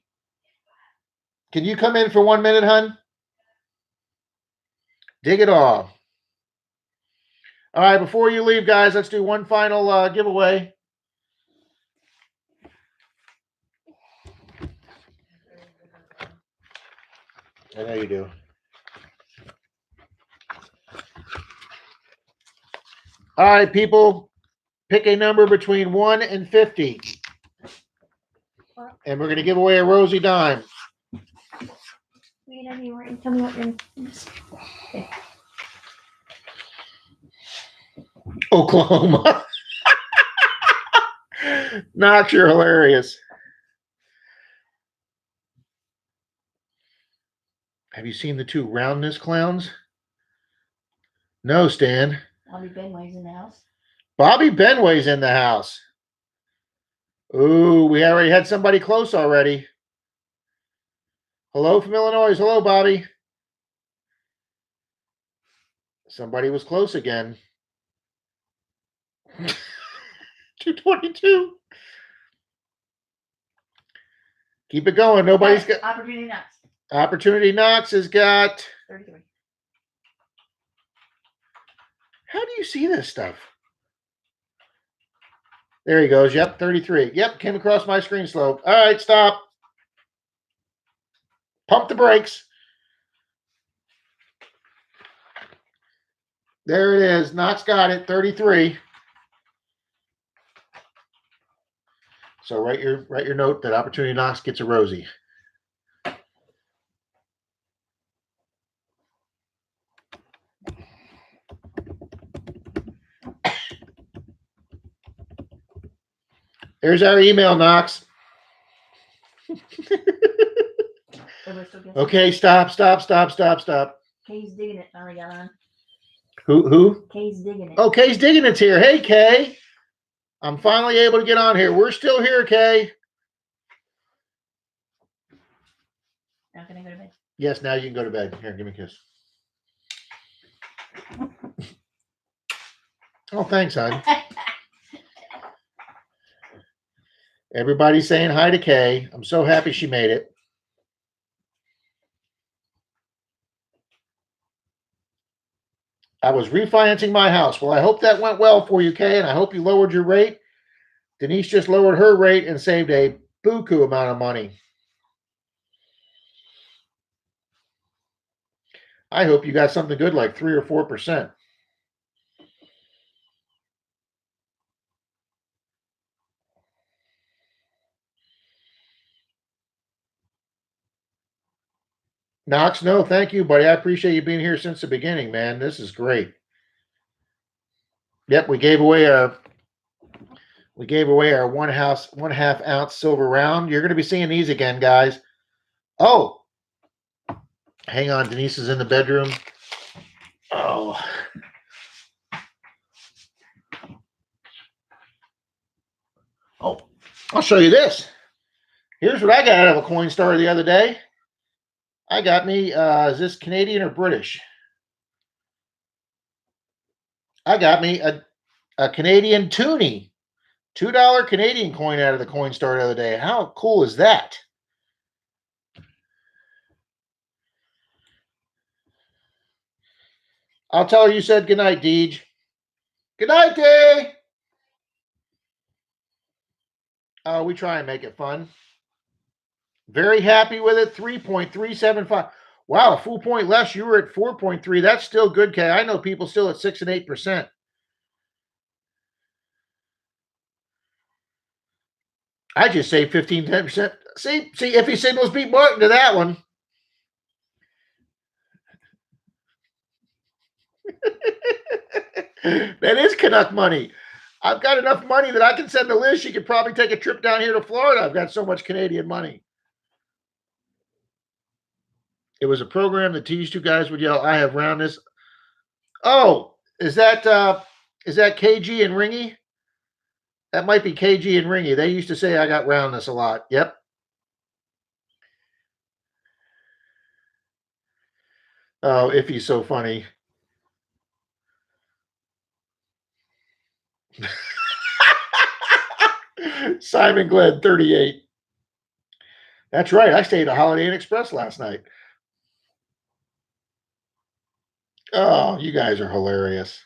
can you come in for 1 minute, hun? Dig it off. All right, before you leave, guys, let's do one final giveaway. I know you do. All right, people, pick a number between 1 and 50. And we're going to give away a Rosie dime. Tell me what your okay. Oklahoma. Knox, you're hilarious. Have you seen the two roundness clowns? No, Stan. Bobby Benway's in the house. Bobby Benway's in the house. Ooh, we already had somebody close already. Hello from Illinois. Hello, Bobby. Somebody was close again. 222. Keep it going. Nobody's got Opportunity Knox. Opportunity Knox has got 33. How do you see this stuff? There he goes. Yep, 33. Yep, came across my screen slow. All right, stop. Pump the brakes. There it is. Knox got it. 33. So write your note that Opportunity Knox gets a Rosie. There's our email, Knox. Okay, stop. Kay's digging it. Finally got on. Who? Kay's digging it. Oh, Kay's digging it's here. Hey, Kay. I'm finally able to get on here. We're still here, Kay. Now can I go to bed? Yes, now you can go to bed. Here, give me a kiss. Oh, thanks, hon. Everybody's saying hi to Kay. I'm so happy she made it. I was refinancing my house. Well, I hope that went well for you, Kay, and I hope you lowered your rate. Denise just lowered her rate and saved a buku amount of money. I hope you got something good like 3 or 4%. Knox, no, thank you, buddy. I appreciate you being here since the beginning, man. This is great. Yep, we gave away our 1/2 ounce silver round. You're going to be seeing these again, guys. Oh, hang on. Denise is in the bedroom. Oh. Oh, I'll show you this. Here's what I got out of a Coinstar the other day. I got me, is this Canadian or British? I got me a Canadian toonie. $2 Canadian coin out of the Coinstar the other day. How cool is that? I'll tell her you said goodnight, Deej. Good night, Day. Oh, we try and make it fun. Very happy with it. 3.375. Wow, a full point less. You were at 4.3. That's still good, Kay. I know people still at 6 and 8%. I just say 15, 10%. See, if he signals beat Martin to that one. That is Canuck money. I've got enough money that I can send to Liz. She could probably take a trip down here to Florida. I've got so much Canadian money. It was a program that these two guys would yell, "I have roundness." Oh, is that KG and Ringy? That might be KG and Ringy. They used to say I got roundness a lot. Yep. Oh, if he's so funny. Simon Glenn, 38. That's right. I stayed at Holiday Inn Express last night. Oh, you guys are hilarious.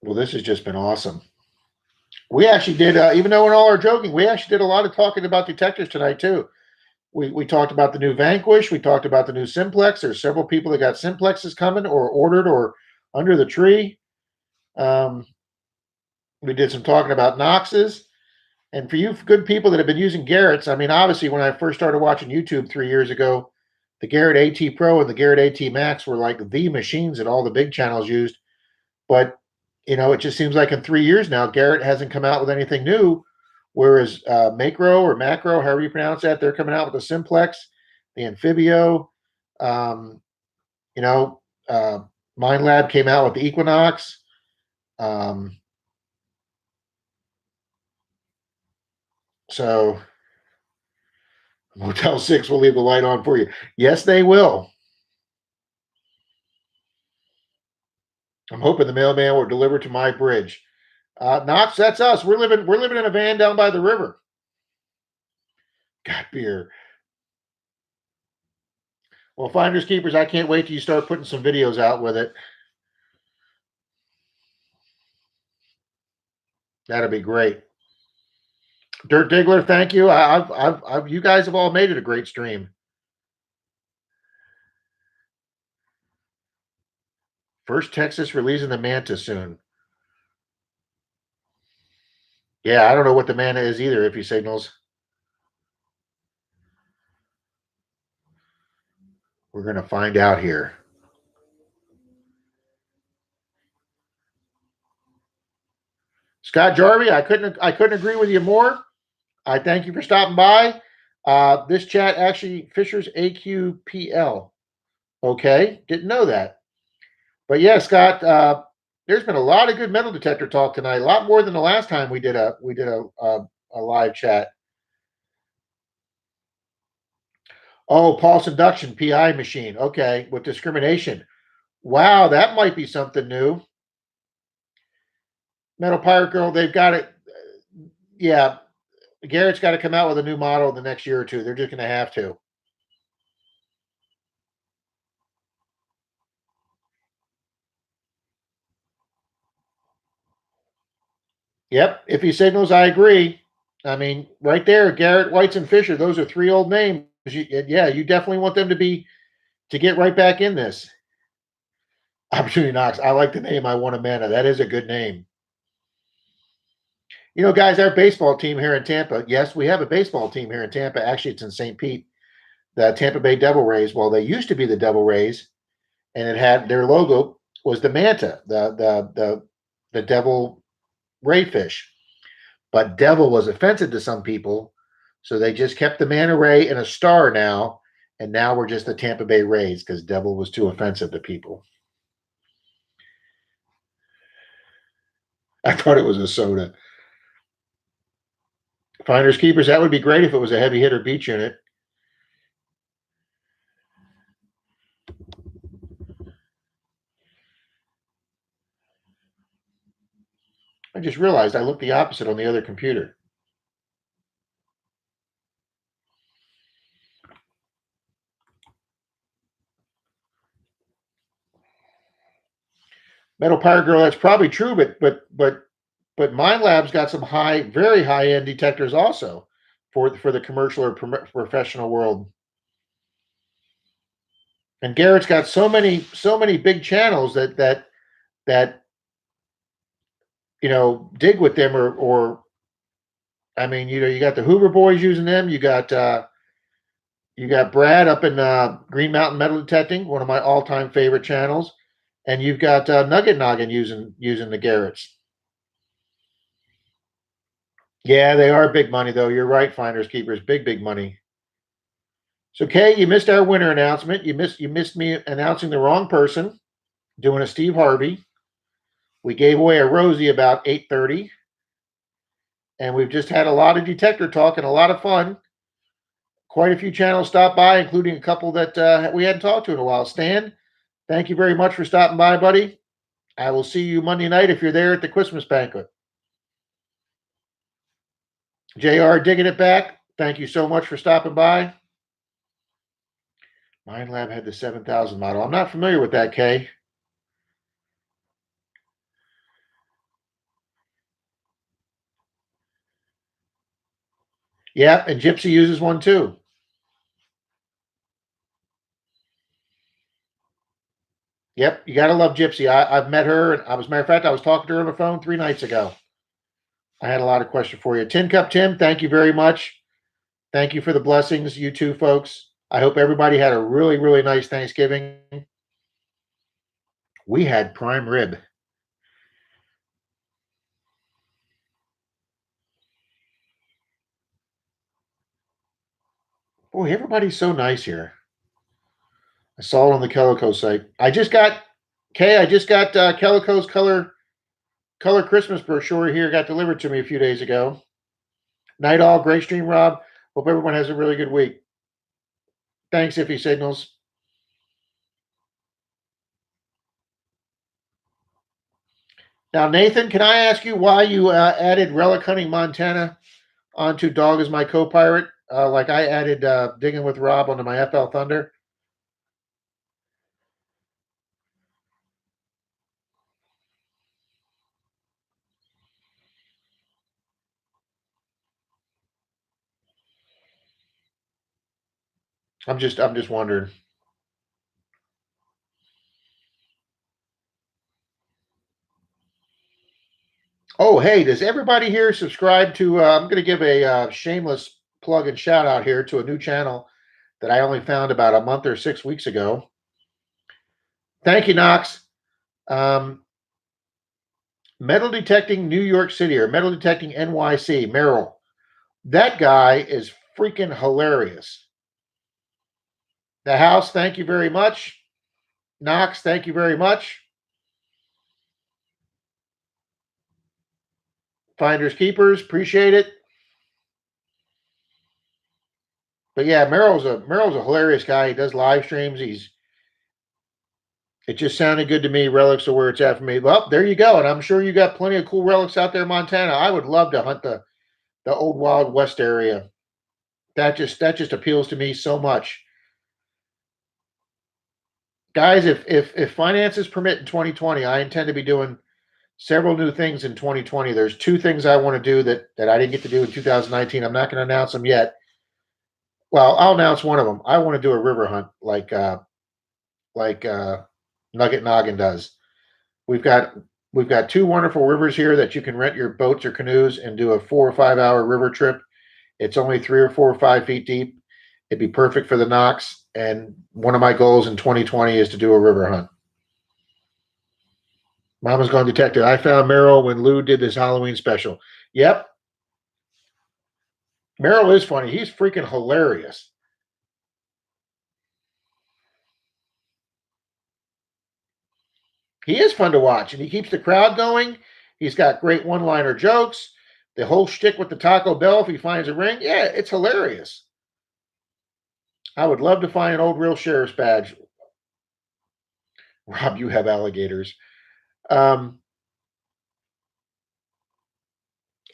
Well, this has just been awesome. We actually did, even though we're all are joking, we actually did a lot of talking about detectors tonight, too. We talked about the new Vanquish. We talked about the new Simplex. There's several people that got Simplexes coming or ordered or under the tree. We did some talking about Knoxes. And for you good people that have been using Garrett's, I mean, obviously, when I first started watching YouTube 3 years ago, the Garrett AT Pro and the Garrett AT Max were like the machines that all the big channels used. But, it just seems like in 3 years now, Garrett hasn't come out with anything new. Whereas Macro or Macro, however you pronounce that, they're coming out with the Simplex, the Amphibio. Um, you know, uh, Mind Lab came out with the Equinox. So Motel 6 will leave the light on for you. Yes, they will. I'm hoping the mailman will deliver to my bridge. Knox, that's us. We're living in a van down by the river. Got beer. Well, finders keepers, I can't wait till you start putting some videos out with it. That'll be great. Dirt Diggler, thank you. You guys have all made it a great stream. First Texas releasing the Manta soon. Yeah, I don't know what the Manta is either. If he signals, we're gonna find out here. Scott Jarvie, I couldn't agree with you more. I thank you for stopping by. This chat actually Fisher's AQPL. Okay, didn't know that. But yeah, Scott, there's been a lot of good metal detector talk tonight. A lot more than the last time we did a live chat. Oh, pulse induction PI machine. Okay, with discrimination. Wow, that might be something new. Metal Pirate Girl, they've got it. Yeah, Garrett's got to come out with a new model in the next year or two. They're just going to have to. Yep. If he signals, I agree. I mean, right there, Garrett, Whites, and Fisher. Those are three old names. You definitely want them to get right back in this. Opportunity Knox. I like the name. I want a mana. That is a good name. Guys, our baseball team here in Tampa. Yes, we have a baseball team here in Tampa. Actually, it's in St. Pete. The Tampa Bay Devil Rays. Well, they used to be the Devil Rays, and it had their logo was the manta, the devil ray fish. But devil was offensive to some people, so they just kept the manta ray and a star now, and now we're just the Tampa Bay Rays because devil was too offensive to people. I thought it was a soda. Finders keepers, that would be great if it was a heavy hitter beach unit. I just realized I looked the opposite on the other computer. Metal Power Girl, that's probably true, but Minelab's got some very high end detectors also for the commercial or professional world. And Garrett's got so many big channels that dig with them or I mean, you got the Hoover boys using them. You got Brad up in Green Mountain Metal Detecting, one of my all time favorite channels, and you've got Nugget Noggin using the Garretts. Yeah, they are big money though. You're right, finders keepers, big money. So Kay, you missed our winner announcement. You missed me announcing the wrong person, doing a Steve Harvey. We gave away a Rosie about 8:30. And we've just had a lot of detector talk and a lot of fun. Quite a few channels stopped by, including a couple that we hadn't talked to in a while. Stan, thank you very much for stopping by, buddy. I will see you Monday night if you're there at the Christmas banquet. JR digging it back. Thank you so much for stopping by. Minelab had the 7000 model. I'm not familiar with that, Kay. Yeah, and Gypsy uses one too. Yep, you gotta love Gypsy. I've met her, and matter of fact, I was talking to her on the phone 3 nights ago. I had a lot of questions for you. Tin Cup Tim, thank you very much. Thank you for the blessings, you two folks. I hope everybody had a really nice Thanksgiving. We had prime rib. Boy, everybody's so nice here. I saw it on the Calico site. I just got Calico's color Christmas brochure here. Got delivered to me a few days ago. Night all, great stream, Rob. Hope everyone has a really good week. Thanks, Iffy Signals. Now, Nathan, can I ask you why you added Relic Hunting Montana onto Dog as my co-pirate? Like I added Digging with Rob onto my FL Thunder. I'm just wondering. Oh, hey, does everybody here subscribe to? I'm going to give a shameless plug and shout out here to a new channel that I only found about a month or 6 weeks ago. Thank you, Knox. Metal Detecting New York City or Metal Detecting NYC, Merrill. That guy is freaking hilarious. The house, thank you very much. Knox, thank you very much. Finders Keepers, appreciate it. But yeah, Merrill's a hilarious guy. He does live streams. It just sounded good to me. Relics are where it's at for me. Well, there you go. And I'm sure you got plenty of cool relics out there in Montana. I would love to hunt the old Wild West area. That just appeals to me so much. Guys, if finances permit in 2020, I intend to be doing several new things in 2020. There's 2 things I want to do that I didn't get to do in 2019. I'm not going to announce them yet. Well, I'll announce one of them. I want to do a river hunt like Nugget Noggin does. We've got 2 wonderful rivers here that you can rent your boats or canoes and do a 4 or 5 hour river trip. It's only 3 or 4 or 5 feet deep. It'd be perfect for the Knox. And one of my goals in 2020 is to do a river hunt. Mama's Gone Detective. I found Merrill when Lou did this Halloween special. Yep. Merrill is funny. He's freaking hilarious. He is fun to watch, and he keeps the crowd going. He's got great one-liner jokes. The whole shtick with the Taco Bell, if he finds a ring, yeah, it's hilarious. I would love to find an old real sheriff's badge. Rob, you have alligators.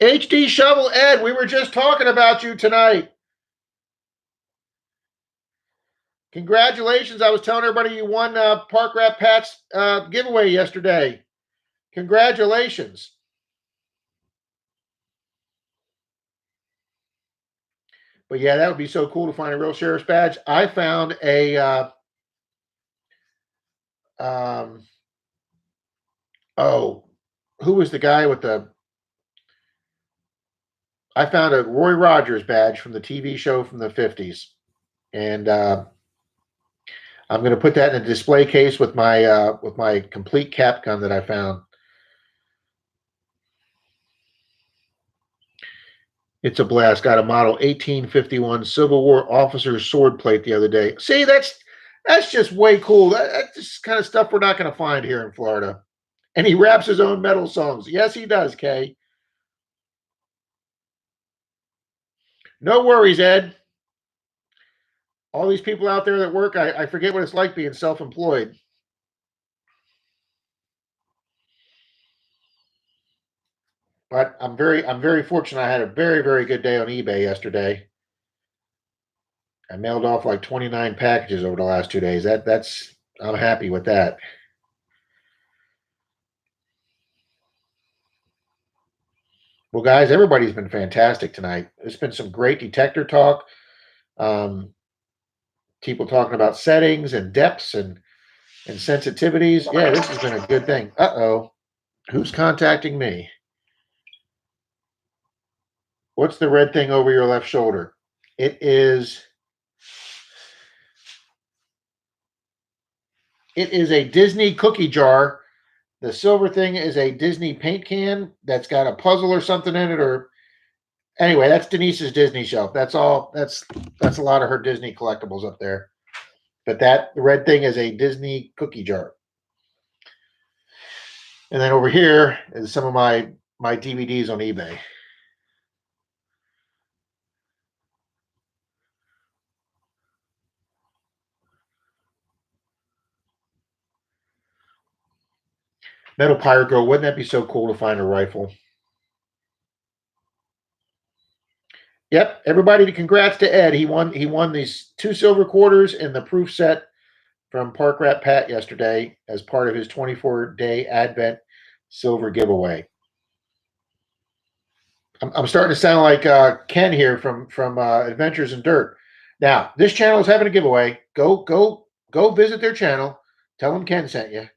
HD Shovel Ed, we were just talking about you tonight. Congratulations. I was telling everybody you won Park Rat Pat's giveaway yesterday. Congratulations. But yeah, that would be so cool to find a real sheriff's badge. I found a who was the guy with the I found a Roy Rogers badge from the TV show from the 50s. And I'm going to put that in a display case with my complete cap gun that I found. It's a blast. Got a model 1851 Civil War officer's sword plate the other day. See, that's just way cool. That's just kind of stuff we're not going to find here in Florida. And he raps his own metal songs. Yes, he does, Kay. No worries, Ed. All these people out there that work, I forget what it's like being self-employed. But I'm very fortunate. I had a very, very good day on eBay yesterday. I mailed off like 29 packages over the last 2 days. I'm happy with that. Well, guys, everybody's been fantastic tonight. There's been some great detector talk. People talking about settings and depths and sensitivities. Yeah, this has been a good thing. Uh-oh. Who's contacting me? What's the red thing over your left shoulder? It is a Disney cookie jar. The silver thing is a Disney paint can that's got a puzzle or something in it. Or anyway, that's Denise's Disney shelf. That's all. That's a lot of her Disney collectibles up there. But the red thing is a Disney cookie jar. And then over here is some of my DVDs on eBay. Metal Pirate Girl, wouldn't that be so cool to find a rifle? Yep, everybody, congrats to Ed. He won these 2 silver quarters and the proof set from Park Rat Pat yesterday as part of his 24-day Advent silver giveaway. I'm starting to sound like Ken here from Adventures in Dirt. Now, this channel is having a giveaway. Go visit their channel. Tell them Ken sent you.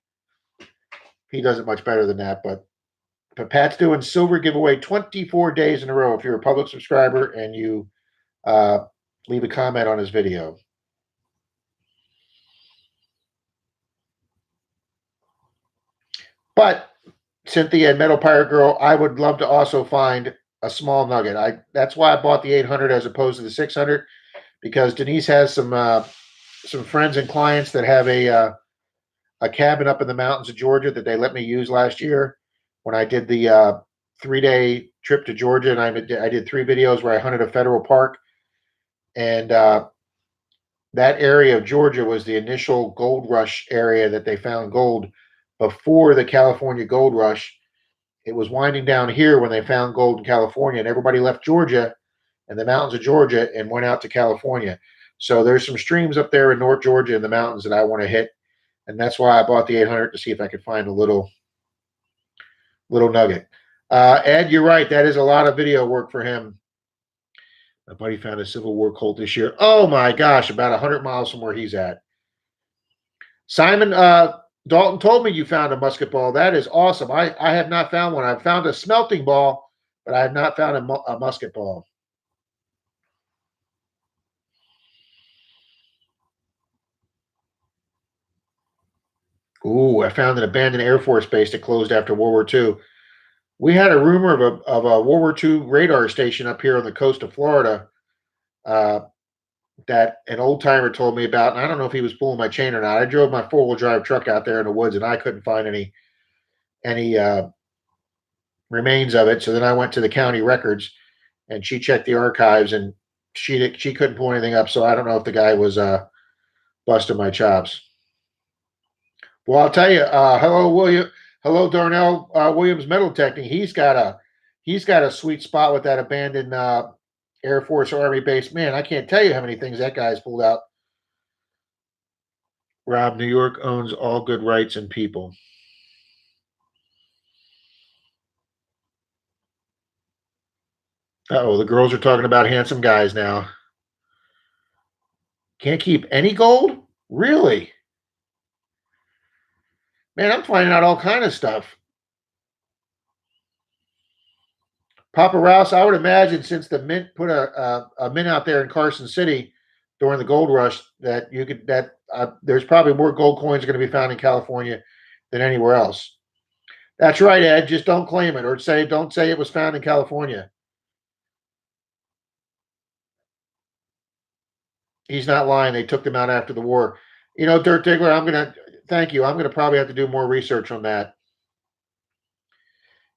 He does it much better than that, but Pat's doing silver giveaway 24 days in a row if you're a public subscriber and you leave a comment on his video. But Cynthia and Metal Pirate Girl, I would love to also find a small nugget. That's why I bought the 800 as opposed to the 600, because Denise has some friends and clients that have a cabin up in the mountains of Georgia that they let me use last year when I did the 3-day trip to Georgia, and I did 3 videos where I hunted a federal park. And that area of Georgia was the initial gold rush area that they found gold before the California gold rush. It was winding down here when they found gold in California, and everybody left Georgia and the mountains of Georgia and went out to California. So there's some streams up there in North Georgia in the mountains that I want to hit. And that's why I bought the 800 to see if I could find a little nugget. Ed, you're right. That is a lot of video work for him. My buddy found a Civil War Colt this year. Oh my gosh, about 100 miles from where he's at. Simon Dalton told me you found a musket ball. That is awesome. I have not found one. I've found a smelting ball, but I have not found a musket ball. Ooh, I found an abandoned Air Force base that closed after World War II. We had a rumor of a World War II radar station up here on the coast of Florida that an old timer told me about, and I don't know if he was pulling my chain or not. I drove my 4-wheel drive truck out there in the woods, and I couldn't find any remains of it. So then I went to the county records, and she checked the archives, and she couldn't pull anything up. So I don't know if the guy was busting my chops. Well, I'll tell you. Hello, William. Hello, Darnell Williams Metal Detecting. He's got a sweet spot with that abandoned Air Force or Army base. Man, I can't tell you how many things that guy's pulled out. Rob, New York owns all good rights and people. Oh, the girls are talking about handsome guys now. Can't keep any gold? Really? Man, I'm finding out all kind of stuff. Papa Rouse, I would imagine since the mint put a mint out there in Carson City during the gold rush, that you could that there's probably more gold coins going to be found in California than anywhere else. That's right, Ed. Just don't claim it, or don't say it was found in California. He's not lying. They took them out after the war. Dirt Diggler, thank you. I'm gonna probably have to do more research on that.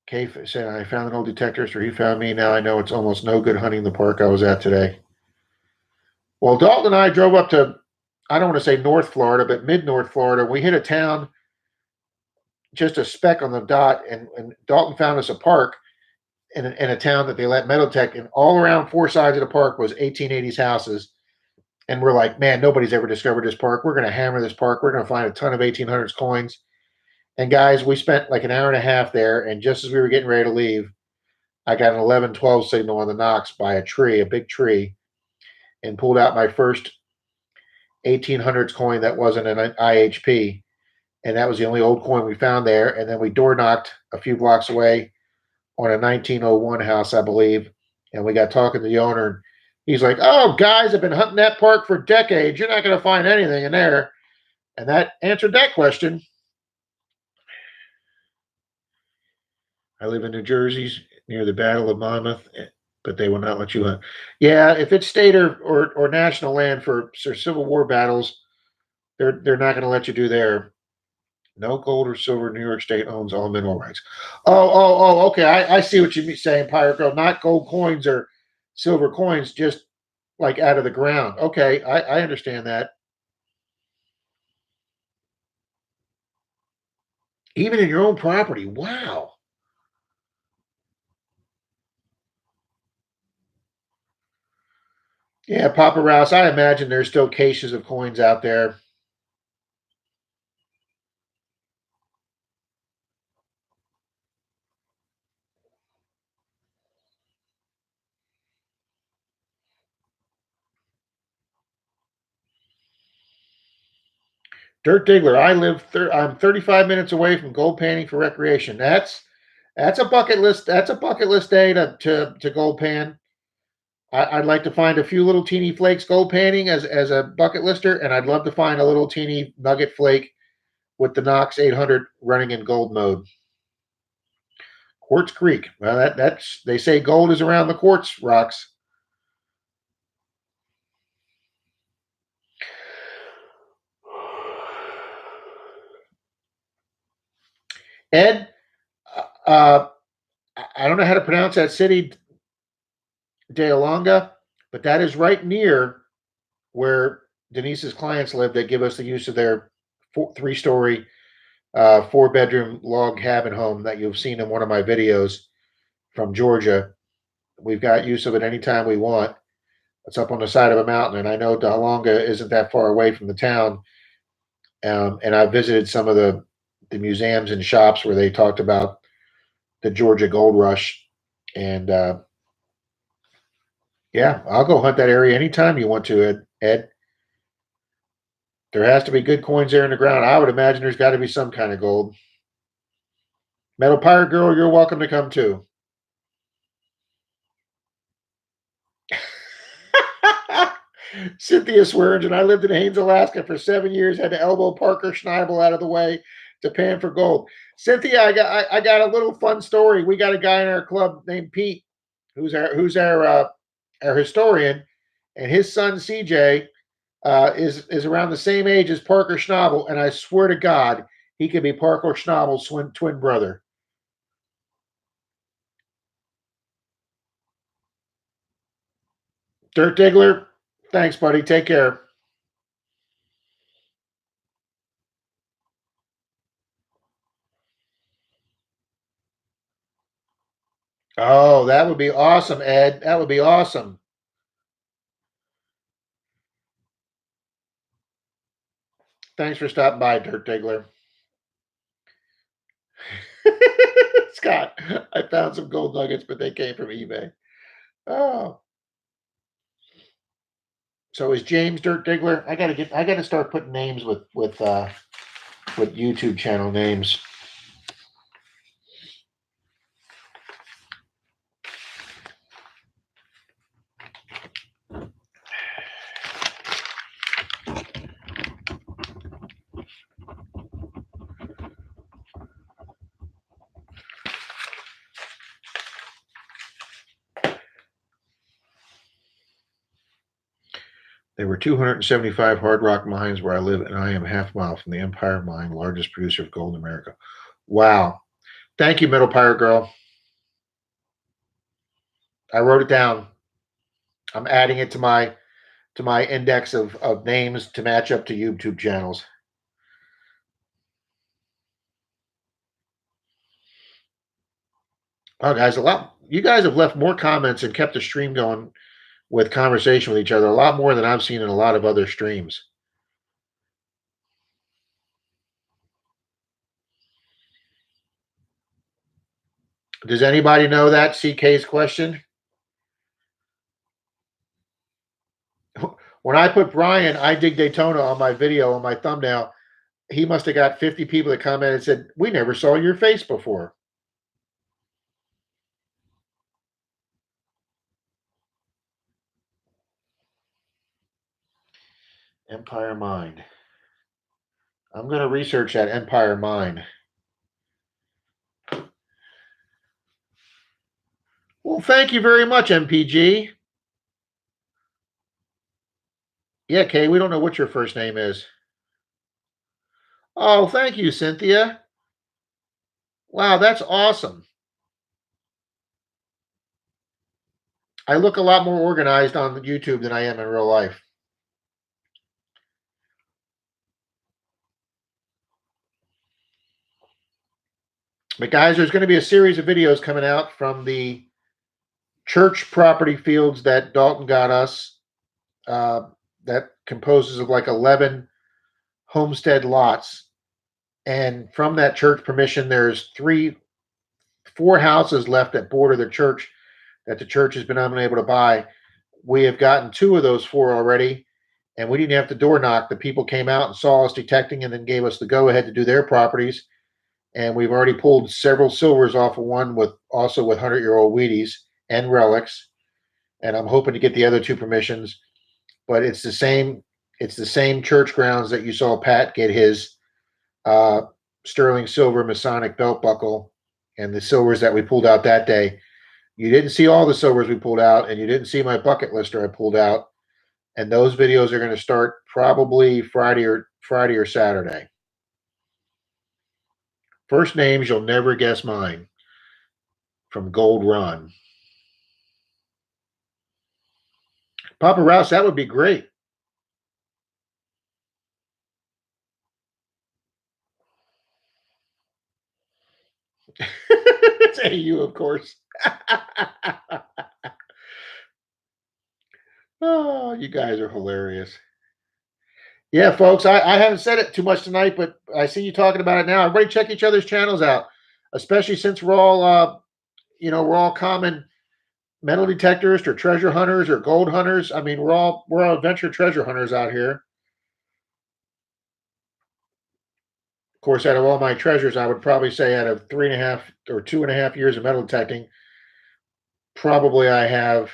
Kay said I found an old detector, so he found me. Now I know it's almost no good hunting the park I was at today. Well, Dalton and I drove up to, I don't want to say North Florida, but mid North Florida. We hit a town, just a speck on the dot, and Dalton found us a park in a town that they let Metal Tech, and all around four sides of the park was 1880s houses. And we're like, man, nobody's ever discovered this park. We're going to hammer this park. We're going to find a ton of 1800s coins. And guys, we spent like an hour and a half there. And just as we were getting ready to leave, I got an 1112 signal on the Knox by a tree, a big tree, and pulled out my first 1800s coin that wasn't an IHP. And that was the only old coin we found there. And then we door knocked a few blocks away on a 1901 house, I believe. And we got talking to the owner. He's like, "Oh, guys have been hunting that park for decades. You're not going to find anything in there." And that answered that question. I live in New Jersey near the Battle of Monmouth, but they will not let you hunt. Yeah, if it's state or national land for Civil War battles, they're not going to let you do there. No gold or silver. New York State owns all mineral rights. Oh. Okay, I see what you're saying, Pirate Girl. Not gold coins or silver coins, just like out of the ground. Okay, I understand that. Even in your own property. Wow. Yeah, Papa Rouse, I imagine there's still caches of coins out there. Dirt Diggler, I'm 35 minutes away from gold panning for recreation. That's a bucket list. That's a bucket list day to gold pan. I'd like to find a few little teeny flakes gold panning as a bucket lister, and I'd love to find a little teeny nugget flake with the Knox 800 running in gold mode. Quartz Creek. Well, that's they say gold is around the quartz rocks. Ed, uh, I don't know how to pronounce that city, De Alonga, but that is right near where Denise's clients live. That give us the use of their three-story, four-bedroom log cabin home that you've seen in one of my videos from Georgia. We've got use of it anytime we want. It's up on the side of a mountain, and I know Dahlonga isn't that far away from the town. And I visited some of the museums and shops where they talked about the Georgia Gold Rush. And yeah, I'll go hunt that area anytime you want to, Ed. There has to be good coins there in the ground. I would imagine there's got to be some kind of gold. Metal Pirate Girl, you're welcome to come too. Cynthia Swearingen, I lived in Haines, Alaska for 7 years, had to elbow Parker Schneibel out of the way to pan for gold. Cynthia, I got a little fun story. We got a guy in our club named Pete, who's our historian, and his son CJ is around the same age as Parker Schnabel, and I swear to God, he could be Parker Schnabel's twin brother. Dirt Diggler, thanks, buddy. Take care. Oh, that would be awesome, Ed. That would be awesome. Thanks for stopping by, Dirt Diggler. Scott, I found some gold nuggets, but they came from eBay. Oh. So is James Dirt Diggler? I gotta start putting names with YouTube channel names. There were 275 hard rock mines where I live, and I am half mile from the Empire Mine, largest producer of gold in America. Wow. Thank you, Middle Pirate Girl. I wrote it down. I'm adding it to my index of names to match up to YouTube channels. Oh, guys, you guys have left more comments and kept the stream going with conversation with each other, a lot more than I've seen in a lot of other streams. Does anybody know that CK's question? When I put Brian, I dig Daytona on my video, on my thumbnail, he must have got 50 people that commented and said, "We never saw your face before." Empire Mine. I'm going to research that Empire Mine. Well, thank you very much, MPG. Yeah, Kay, we don't know what your first name is. Oh, thank you, Cynthia. Wow, that's awesome. I look a lot more organized on YouTube than I am in real life. But guys, there's going to be a series of videos coming out from the church property fields that Dalton got us. That composes of like 11 homestead lots. And from that church permission, there's 4 houses left that border the church that the church has been unable to buy. We have gotten 2 of those 4 already, and we didn't have to door knock. The people came out and saw us detecting and then gave us the go ahead to do their properties. And we've already pulled several silvers off of one with 100-year-old Wheaties and relics. And I'm hoping to get the other 2 permissions. But it's the same church grounds that you saw Pat get his sterling silver Masonic belt buckle and the silvers that we pulled out that day. You didn't see all the silvers we pulled out, and you didn't see my bucket lister I pulled out. And those videos are going to start probably Friday or Saturday. First names, you'll never guess mine. From Gold Run. Papa Rouse, that would be great. It's AU, of course. Oh, you guys are hilarious. Yeah, folks, I haven't said it too much tonight, but I see you talking about it now. Everybody check each other's channels out, especially since we're all, we're all common metal detectors or treasure hunters or gold hunters. I mean, we're all adventure treasure hunters out here. Of course, out of all my treasures, I would probably say out of 3.5 or 2.5 years of metal detecting, probably I have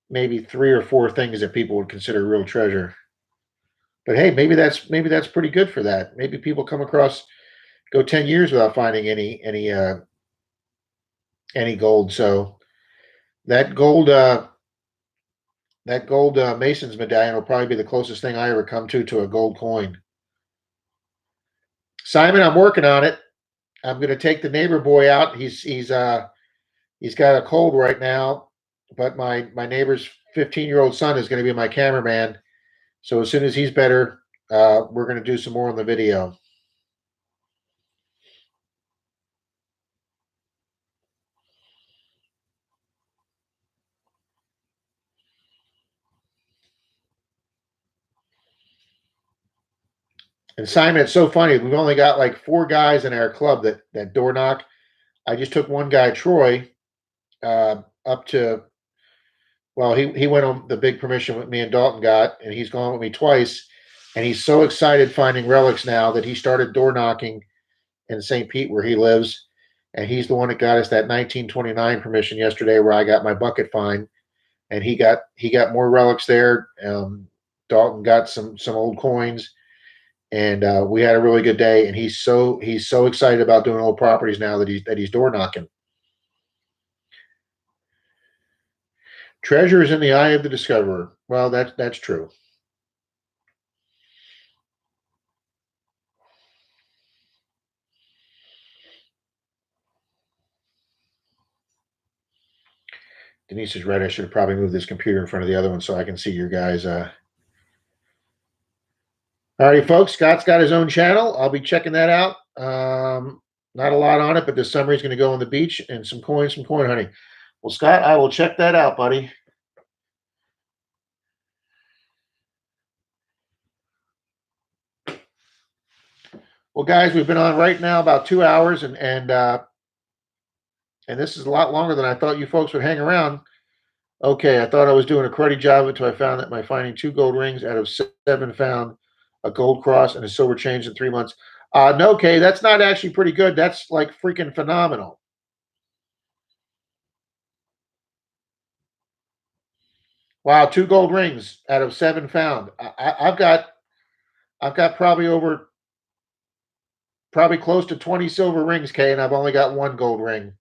maybe 3 or 4 things that people would consider real treasure. But hey, maybe that's pretty good for that. Maybe people go 10 years without finding any gold. So that gold Mason's medallion will probably be the closest thing I ever come to a gold coin. Simon, I'm working on it. I'm going to take the neighbor boy out. He's got a cold right now, but my neighbor's 15-year-old son is going to be my cameraman. So as soon as he's better, we're going to do some more on the video. And Simon, it's so funny. We've only got like 4 guys in our club that door knock. I just took one guy, Troy, up to. Well, he went on the big permission with me and Dalton got, and he's gone with me twice. And he's so excited finding relics now that he started door knocking in St. Pete where he lives. And he's the one that got us that 1929 permission yesterday, where I got my bucket fine. And he got more relics there. Dalton got some old coins, and we had a really good day. And he's so excited about doing old properties now that he's door knocking. Treasure is in the eye of the discoverer. Well, that's true. Denise is right. I should have probably moved this computer in front of the other one so I can see your guys. All righty, folks. Scott's got his own channel. I'll be checking that out. Not a lot on it, but this summer he's going to go on the beach and some coin hunting. Well, Scott, I will check that out, buddy. Well, guys, we've been on right now about 2 hours, and this is a lot longer than I thought you folks would hang around. Okay, I thought I was doing a cruddy job until I found that my finding 2 gold rings out of 7 found, a gold cross, and a silver change in 3 months. No, okay, that's not actually pretty good. That's like freaking phenomenal. Wow, 2 gold rings out of 7 found. I've got probably close to 20 silver rings, Kay, and I've only got 1 gold ring.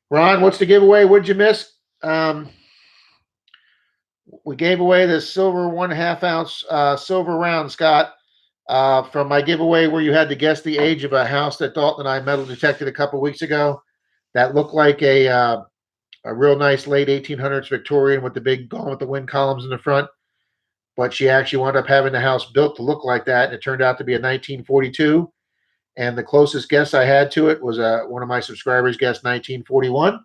Ron, what's the giveaway? What'd you miss? We gave away the silver 1/2 ounce silver round, Scott, from my giveaway where you had to guess the age of a house that Dalton and I metal detected a couple weeks ago. That looked like a real nice late 1800s Victorian with the big Gone with the Wind columns in the front. But she actually wound up having the house built to look like that, and it turned out to be a 1942. And the closest guess I had to it was one of my subscribers guessed 1941.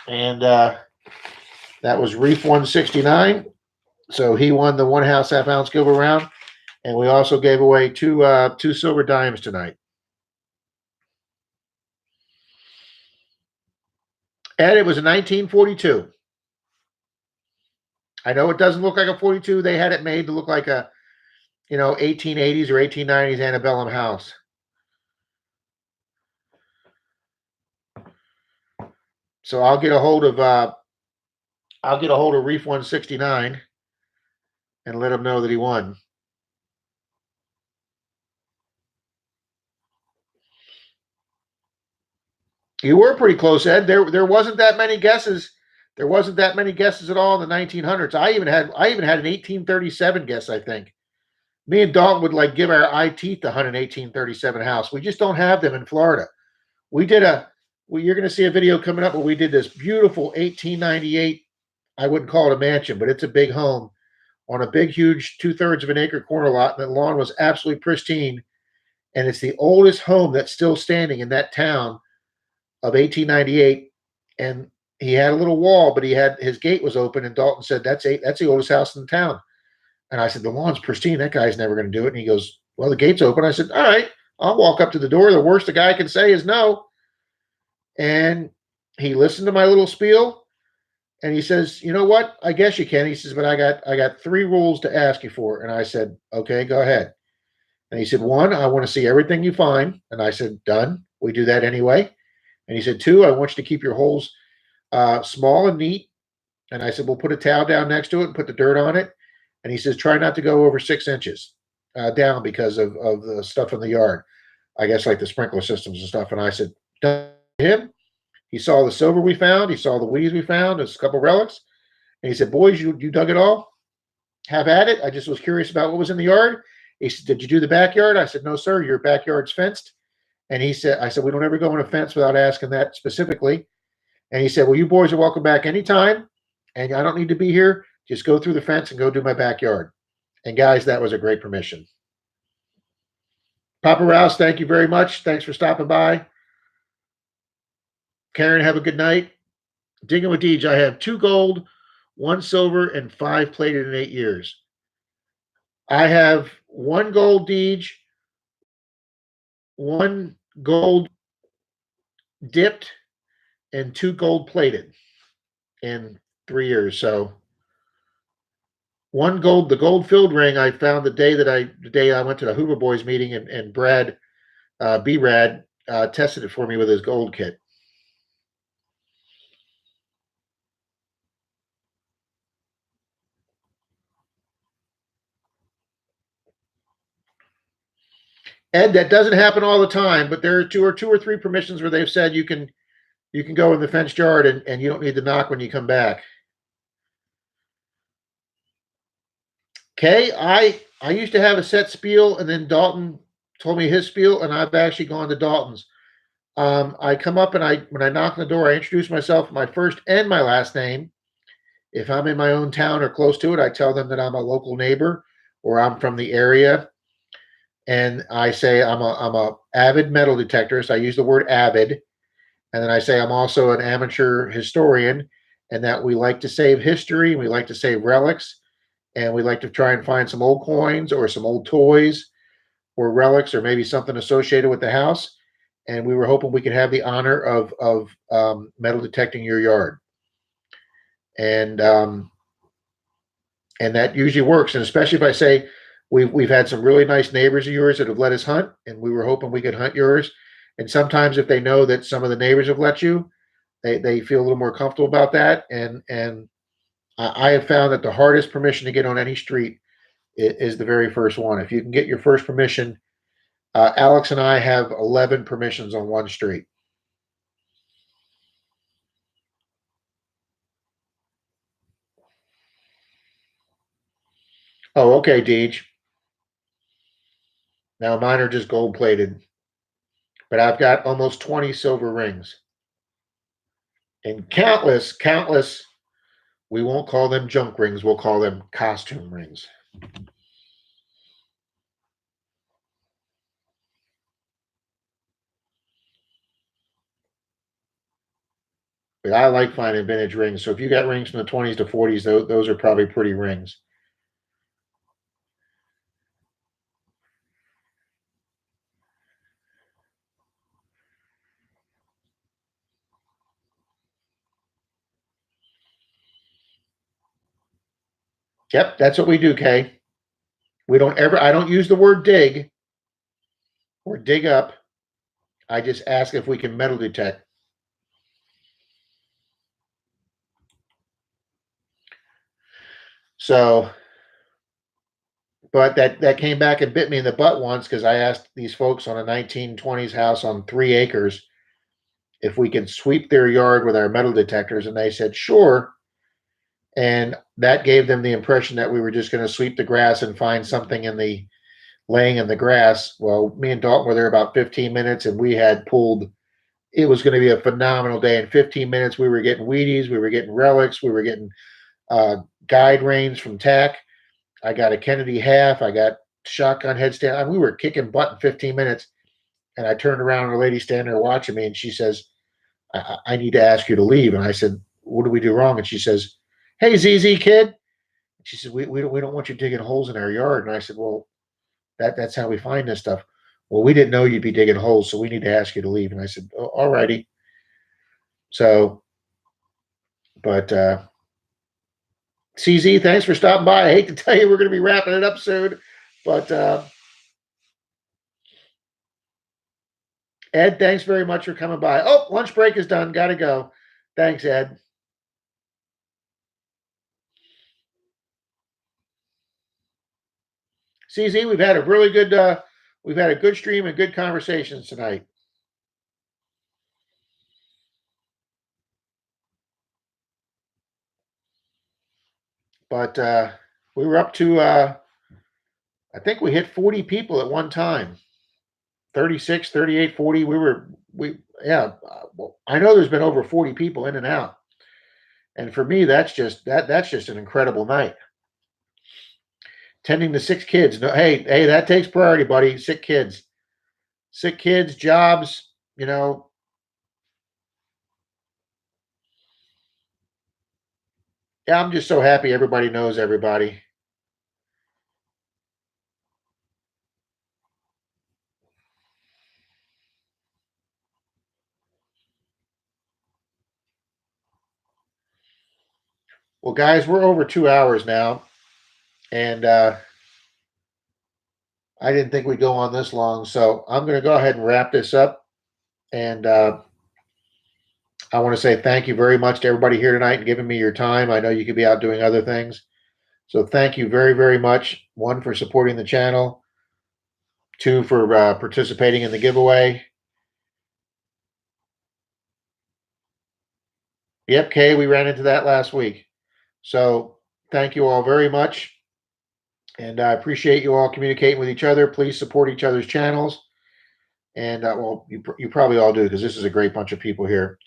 And that was Reef 169. So he won the 1/2 ounce silver round. And we also gave away two silver dimes tonight. Ed, it was a 1942. I know it doesn't look like a 42. They had it made to look like a, 1880s or 1890s antebellum house. So I'll get a hold of Reef 169 and let him know that he won. You were pretty close, Ed. There wasn't that many guesses. There wasn't that many guesses at all in the 1900s. I even had an 1837 guess, I think. Me and Dalton would like give our eye teeth to hunt an 1837 house. We just don't have them in Florida. You're going to see a video coming up where we did this beautiful 1898. I wouldn't call it a mansion, but it's a big home on a big, huge 2/3 of an acre corner lot. And the lawn was absolutely pristine. And it's the oldest home that's still standing in that town of 1898. And he had a little wall, but his gate was open. And Dalton said, that's the oldest house in the town. And I said, the lawn's pristine. That guy's never going to do it. And he goes, well, the gate's open. I said, all right, I'll walk up to the door. The worst the guy can say is no. And he listened to my little spiel. And he says, you know what? I guess you can. He says, but I got 3 rules to ask you for. And I said, okay, go ahead. And he said, 1, I want to see everything you find. And I said, done. We do that anyway. And he said, 2, I want you to keep your holes small and neat. And I said, we'll put a towel down next to it and put the dirt on it. And he says, try not to go over 6 inches down because of the stuff in the yard. I guess like the sprinkler systems and stuff. And I said, done him. He saw the silver we found. He saw the weeds we found. There's a couple relics. And he said, boys, you dug it all? Have at it. I just was curious about what was in the yard. He said, "Did you do the backyard?" I said, "No, sir. Your backyard's fenced." And he said, "I said we don't ever go on a fence without asking that specifically." And he said, "Well, you boys are welcome back anytime, and I don't need to be here. Just go through the fence and go do my backyard." And guys, that was a great permission. Papa Rouse, thank you very much. Thanks for stopping by. Karen, have a good night. Digging with Deej, I have 2 gold, 1 silver, and 5 plated in 8 years. I have 1 gold Deej, 1 gold dipped, and 2 gold plated in 3 years. So 1 gold, the gold filled ring I found the day I went to the Hoover Boys meeting, and Brad B-Rad tested it for me with his gold kit. Ed, that doesn't happen all the time, but there are two or three permissions where they've said you can go in the fenced yard and you don't need to knock when you come back. Okay, I used to have a set spiel, and then Dalton told me his spiel, and I've actually gone to Dalton's. I come up and when I knock on the door, I introduce myself, my first and my last name. If I'm in my own town or close to it, I tell them that I'm a local neighbor or I'm from the area, and I say I'm a avid metal detector. So I use the word avid, and then I say I'm also an amateur historian, and that we like to save history, we like to save relics, and we like to try and find some old coins or some old toys or relics or maybe something associated with the house. And we were hoping we could have the honor of metal detecting your yard, and and that usually works. And especially if I say we've had some really nice neighbors of yours that have let us hunt, and we were hoping we could hunt yours. And sometimes if they know that some of the neighbors have let you, they feel a little more comfortable about that. And I have found that the hardest permission to get on any street is the very first one. If you can get your first permission, Alex and I have 11 permissions on one street. Oh, okay, Deej. Now mine are just gold plated, but I've got almost 20 silver rings and countless. We won't call them junk rings. We'll call them costume rings. But I like finding vintage rings. So if you got rings from the 20s to 40s, those are probably pretty rings. Yep, that's what we do, Kay. We don't ever, I don't use the word dig or dig up. I just ask if we can metal detect. So, but that came back and bit me in the butt once because I asked these folks on a 1920s house on 3 acres if we could sweep their yard with our metal detectors, and they said sure. And that gave them the impression that we were just going to sweep the grass and find something in the laying in the grass. Well, me and Dalton were there about 15 minutes, and we had pulled. It was going to be a phenomenal day. In 15 minutes, we were getting Wheaties, we were getting relics, we were getting uh, guide reins from TAC. I got a Kennedy half. I got shotgun headstand. I mean, we were kicking butt in 15 minutes. And I turned around and a lady standing there watching me, and she says, I need to ask you to leave. And I said, what did we do wrong? And she says, hey, ZZ kid. She said, we don't want you digging holes in our yard. And I said, well, that's how we find this stuff. Well, we didn't know you'd be digging holes, so we need to ask you to leave. And I said, oh, all righty. So, but CZ, thanks for stopping by. I hate to tell you we're going to be wrapping it up soon, but Ed, thanks very much for coming by. Oh, lunch break is done. Got to go. Thanks, Ed. CZ, we've had a good stream and good conversations tonight. But we were up to I think we hit 40 people at one time. 36, 38, 40. Well, I know there's been over 40 people in and out. And for me, that's just an incredible night. Tending to 6 kids. No, hey, that takes priority, buddy. Sick kids. Sick kids, jobs, you know. Yeah, I'm just so happy everybody knows everybody. Well, guys, we're over 2 hours now, and I didn't think we'd go on this long, so I'm going to go ahead and wrap this up. And I want to say thank you very much to everybody here tonight and giving me your time. I know you could be out doing other things. So thank you very, very much. One, for supporting the channel. Two, for participating in the giveaway. Yep, Kay, we ran into that last week. So thank you all very much. And I appreciate you all communicating with each other. Please support each other's channels. And well, you probably all do, because this is a great bunch of people here.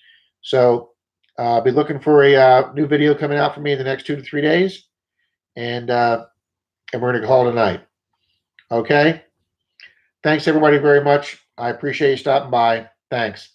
So I'll be looking for a new video coming out for me in the next 2 to 3 days. And we're going to call it a night. Okay? Thanks, everybody, very much. I appreciate you stopping by. Thanks.